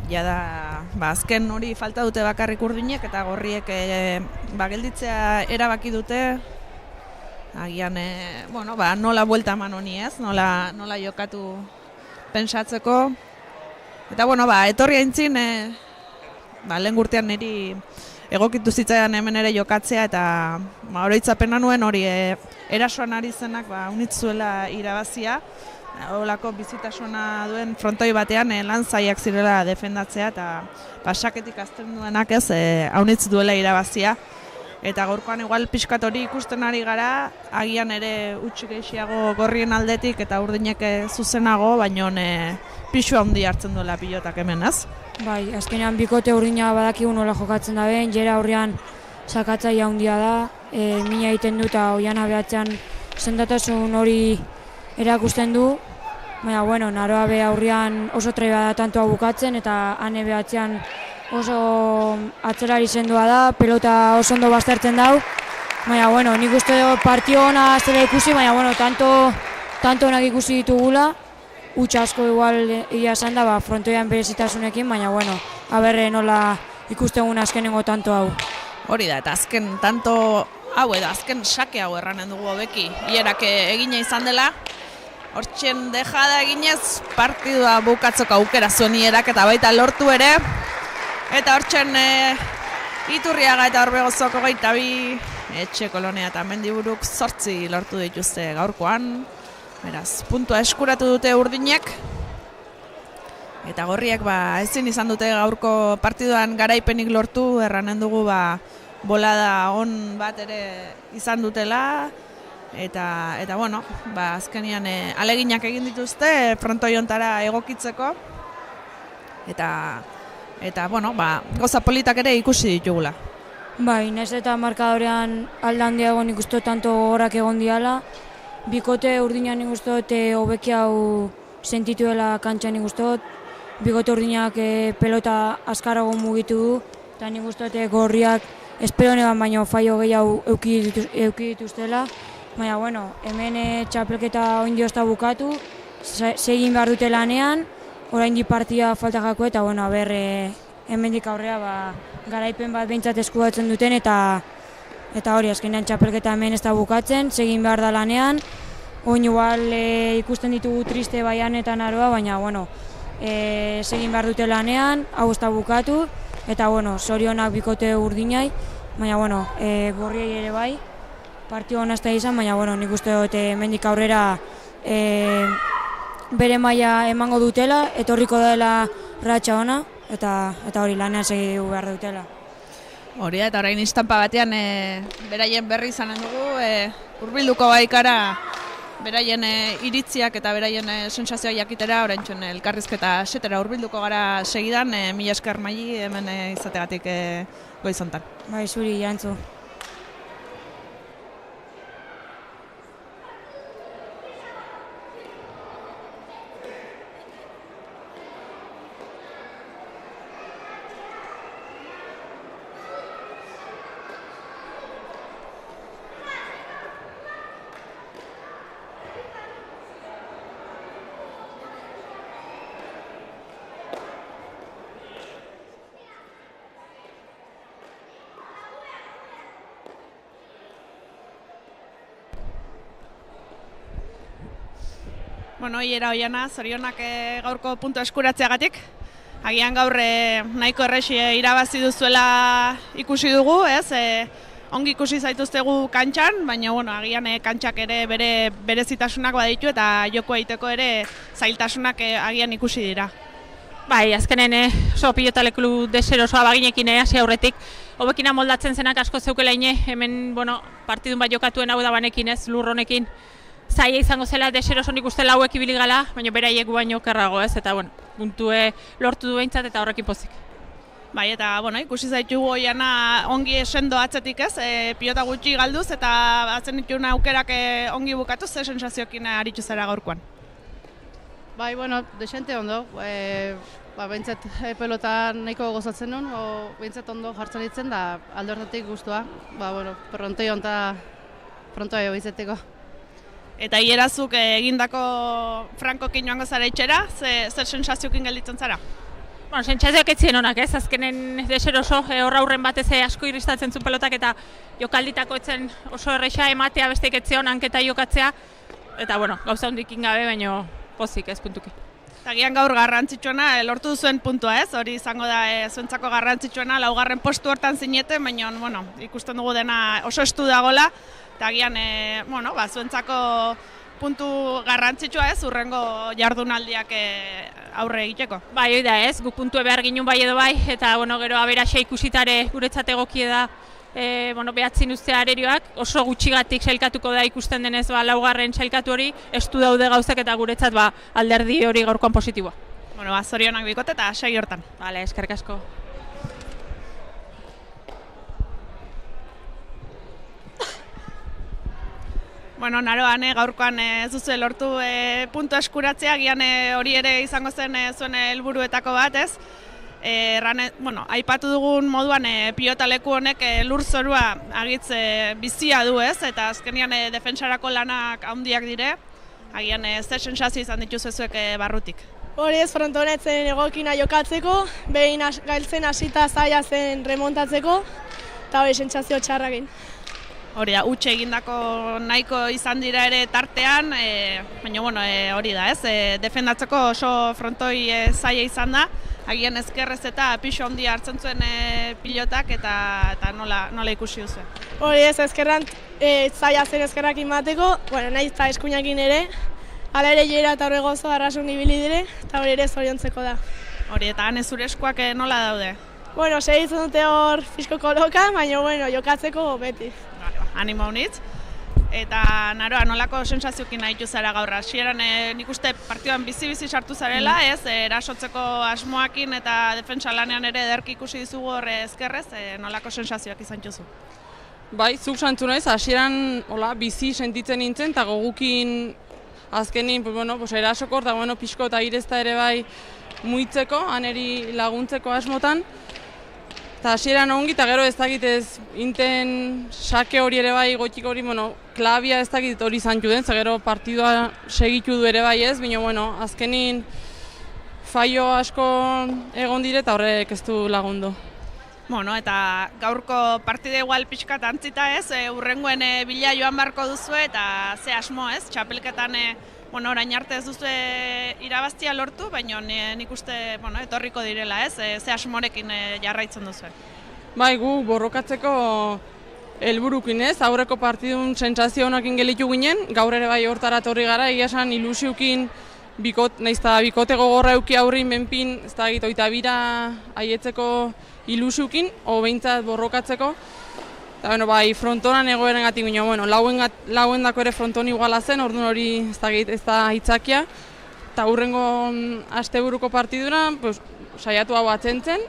Jada, azken hori falta dute bakarrik Urdinek eta Gorriek gelditzea erabaki dute. Agian, nola buelta eman honi ez, nola jokatu pentsatzeko. Eta etorri aintzin, lehen gurtean niri egokitu zitzaidan hemen ere jokatzea eta oroitzapena nuen hori erasoan ari zenak unitzuela irabazia. Olako bizitasuna duen frontoi batean lan zaiak zirela defendatzea eta pasaketik azten duenak ez haunitz duela irabazia. Eta gaurkoan igual pixkat hori ikusten ari gara, agian ere utxik eixiago Gorrien aldetik eta Urdinek zuzenago, baina pixua handi hartzen duela pilotak hemen, ez? Bai, azkenean bikote Urdina badakigu nola jokatzen da ben, jera aurrean sakatzaia handia da, mina egiten du eta Oiana behatzean sendatasun hori erakusten du, baina naroa be aurrean oso trebea da tantoa bukatzen eta Ane behatzean oso atzerari sendoa da, pelota oso ondo baztertzen dau, baina nik uste partio ona zela ikusi, baina tanto onak ikusi ditugula, utxa asko igual egia esan da frontoian berezitasunekin, baina aberre nola ikusten azkenengo tanto hau. Hori da, eta azken tanto hau edo azken sake hau erranen dugu hobeki, Ierak egina izan dela, hortxen dejada eginez partidua bukatzeko aukera zuen Ierak eta baita lortu ere, eta hortxen Iturriaga eta Orbegozok 22, Etxekolonea eta Mendiburuk 8 lortu dituzte gaurkoan. Beraz, puntua eskuratu dute Urdinek. Eta Gorriek ezin izan dute gaurko partiduan garaipenik lortu, erranen dugu bolada on bat ere izan dutela. Eta azkenian aleginak egin dituzte frontoi hontara egokitzeko. Eta goza politak ere ikusi ditugula. Bai, naiz eta markadorean aldan diagon ikustu tanto gogorak egon diala. Bikote Urdinak nik ustot hobeki hau sentituela kantxan nik ustot. Bikote Urdinak pelota azkarago mugitu du, eta nik ustot Gorriak espero neban baino faio gehiago euki dituztela. Baina, hemen txapelketa oindio ez da bukatu, segin behar dute lanean, oraindik partida falta jako eta hemendik aurrea garaipen bat behintzat eskuratzen duten eta hori azkenean txapelketa hemen ez da bukatzen, segin behar da lanean. Oin igual ikusten ditugu triste Baian eta Naroa, baina segin behar dute lanean, hau ez da bukatu eta zorionak bikote Urdinai, baina Gorriei ere bai, partio hona ez da izan, baina nik uste dut hemendik aurrera bere maila emango dutela, etorriko dela ratxa ona, eta hori lanean segidu behar dutela. Hori da, eta orain istanpa batean beraien berri izanen dugu, hurbilduko baikara beraien iritziak eta beraien sentsazioa jakitera, orain txuen elkarrizketa setera hurbilduko gara segidan, mila esker Maili hemen izategatik goizontan. Bai, zuri jantzu. Bueno, hiera hoiana, zorionak gaurko puntu eskuratzeagatik. Agian gaur nahiko errexi irabazi duzuela ikusi dugu, ez? Ongi ikusi zaituztegu kantxan, baina bueno, agian kantxak ere bere berezitasunak baditu eta joko egiteko ere zailtasunak agian ikusi dira. Bai, azkenen oso pilotalekulu deserosoa baginekin hasi aurretik. Hobekina moldatzen zenak asko zeukela hemen partidun bat jokatuen hau da banekin ez, lur honekin. Zaila izango zela deseroso nik uste lauek ibili gala, baina beraiek baino okerrago ez, eta puntue lortu du behintzat eta horrekin pozik. Bai, eta ikusi zaitugu hoiana ongi sendo atzetik ez, pilota gutxi galduz eta batzen dituna aukerak ongi bukatuz, ze sensazioekin aritu zara gaurkoan? Bai, desente ondo, behintzat pelota nahiko gozatzen nuen, behintzat ondo jartzen ditzen da alde hortatik guztua, prontoio onta prontoio bizeteko. Eta hierazuk egindako Frankokin joango zara itxera, zer sensazioekin gelditzen zara? Sentsazioak ez ziren onak ez, azkenen deseroso horra aurren batez asko iristatzen zuen pelotak eta jokalditako etzen oso erresa ematea besteik etzion hanketa jokatzea, eta gauza hondikin gabe, baino pozik ez puntuki. Agian gaur garrantzitsuena lortu duzuen puntua ez, hori izango da zuentzako garrantzitsuena, laugarren postu hortan zineten, baina ikusten dugu dena oso estu dagoela, eta agian zuentzako puntu garrantzitsua ez, urrengo jardunaldiak aurre egiteko. Bai, hori da ez, guk puntue behar ginen bai edo bai, eta gero aberaxe ikusitare guretzat egokie da behatzin uztea arerioak, oso gutxigatik sailkatuko da ikusten denez laugarren sailkatu hori, estu daude gauzak eta guretzat alderdi hori gaurkoan positiboa. Zorionak bikote eta segi hortan. Bale, eskerrik asko. Naroan gaurkoan ez duzu lortu puntu eskuratzea, gian hori ere izango zen zuen helburuetako bat ez. Aipatu dugun moduan pilotaleku honek lurzorua agitz bizia du ez, eta azkenian defensarako lanak handiak dire, agian zer sensazio izan dituzu zuek barrutik. Hori ez, frontonetzen egokina jokatzeko, behin gailtzen hasita zaila zen remontatzeko, eta hori sentsazio txarrakin. Hori da, utxe egindako nahiko izan dira ere tartean, baina hori da ez, defendatzeko oso frontoi zaila izan da, agian ezkerrez eta pixo handia hartzen zuen pilotak eta nola ikusi duzu. Hori ez, ezkerran zaila zen ezkerrakin bateko, nahiz eta eskuinakin ere, hala ere jera eta horre gozo arrasun ibili dire, eta hori ere zoriontzeko da. Hori, eta han zure eskuak nola daude? Segitzen dute hor fisko kolokan, baina jokatzeko beti. Animo honitz. Eta Naroa, nolako sensazioekin nahitu zara gaur? Hasieran nik uste partiduan bizi-bizi sartu zarela, ez? Erasotzeko asmoakin eta defentsa lanean ere ederki ikusi dizugu horre ezkerrez, nolako sensazioak izan txuzu? Bai, zuk santzu naiz, hasieran bizi sentitzen nintzen, eta gogukin azkenin erasokor eta pixko eta irezta ere bai muitzeko, aneri laguntzeko asmotan. Eta hasieran ongi, eta gero ez dakit ez inten sake hori ere bai, gotik hori, klabia ez dakit hori zantzu den, gero partidua segitu du ere bai ez, baina azkenin faio asko egon dire eta horrek ez du lagundu. Eta gaurko partide igual pixkat antzita ez, urrengoen bila joan beharko duzu eta ze asmo ez, txapelketan orain arte ez duzu irabaztia lortu, baina nik uste etorriko direla ez, ze asmorekin jarraitzen duzu. Bai, gu borrokatzeko helburukin ez, aurreko partidun sentsazio honekin gelitu ginen, gaur ere bai hortara torri gara, egia esan ilusioekin nahiz eta bikote gogorra euki aurrin benpin, ez da egit, oita bira aietzeko ilusukin, o behintzat borrokatzeko. Eta, bueno, bai, frontonan egoeren gatik, bueno, lauen dako ere fronton iguala zen, orduan hori ez da hitzakia. Eta hurrengo asteburuko partiduran, pues, saiatu hau atzentzen,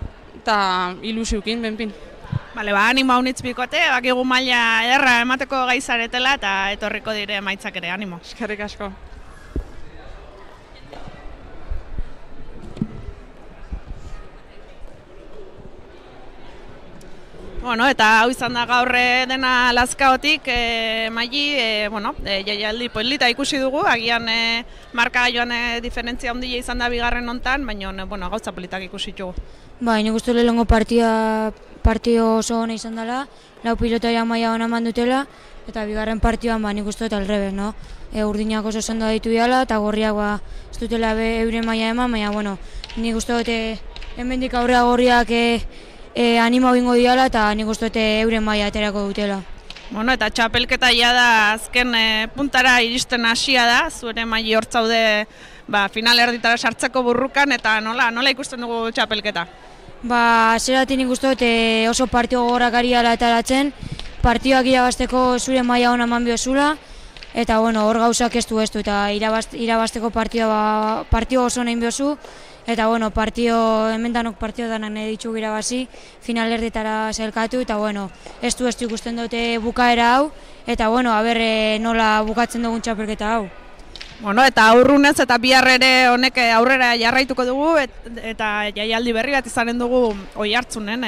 eta ilusiukin, benpin. Bale, animo haunitz bikote, bakigu maila ederra emateko gaizaretela eta etorriko dire emaitzak ere, animo. Eskerrik asko. Bueno, eta hau izan da gaur dena Lazkaotik, Maili, jaialdi polita ikusi dugu, agian markagailuan diferentzia handia izan da bigarren hontan, baina gauza politak ikusi ditugu. Bai, nik uste lehenengo partio oso ona izan dela, lau pilotaia maila ona eman dutela, eta bigarren partioan nik uste dut alrebez, no? Urdinak oso sendo ditu dela, eta gorriak ez dutela euren maila eman, baina, nik uste dut hemendik aurrera gorriak animo egingo diala, eta nik uste dut euren maila aterako dutela. Bueno, eta txapelketa ja da azken puntara iristen hasia da, zure Maili hor zaude final erditara sartzeko burrukan, eta nola ikusten dugu txapelketa? Zeratik nik uste dut oso partio gogorrak ari ala etaratzen, partioak irabazteko zure maila ona eman biozula, eta hor gauzak ez du, eta irabazteko partio oso nahin biozu, eta hementanok partio danak nahi ditugu irabazi, final erditara zelkatu, eta ez du ikusten dute bukaera hau, eta nola bukatzen dugun txapelketa hau. Bueno, eta aurrunez eta bihar ere honek aurrera jarraituko dugu, eta jaialdi berri bat izanen dugu Oiartzunen,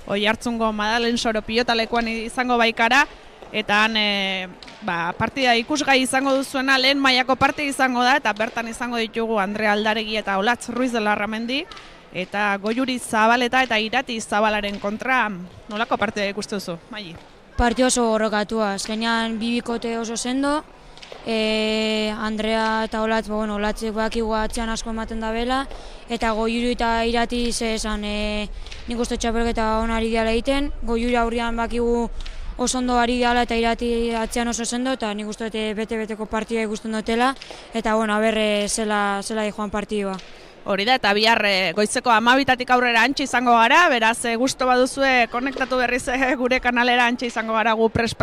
Oiartzungo Madalen Soro pilotalekuan izango baikara, eta partida ikusgai izango duzuena lehen mailako partida izango da, eta bertan izango ditugu Andre Aldaregi eta Olatz Ruiz de Larramendi, eta Goiuri Zabaleta eta Irati Zabalaren kontra, nolako partida ikustu duzu, Maili? Partio oso borrokatua, azkenean bibikote oso sendo, Andrea eta Olatz, Olatzek bakigu atzean asko ematen da bela, eta Goiuri eta Irati esan nik uste txapelketa onari diala egiten, Goiuri aurrian bakigu oso ondo ari dela eta Irati atzean oso sendo, eta nik uste bete-beteko partida ikusten dutela, eta zela joan partidua. Hori da, eta bihar goizeko 12 aurrera antxe izango gara, beraz gusto baduzue konektatu berriz gure kanalera antxe izango gara gu pres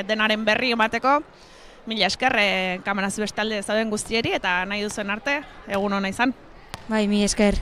denaren berri emateko. Mila esker, kameraz bestalde zauden guztieri, eta nahi duzuen arte, egun hona izan. Bai, mila esker.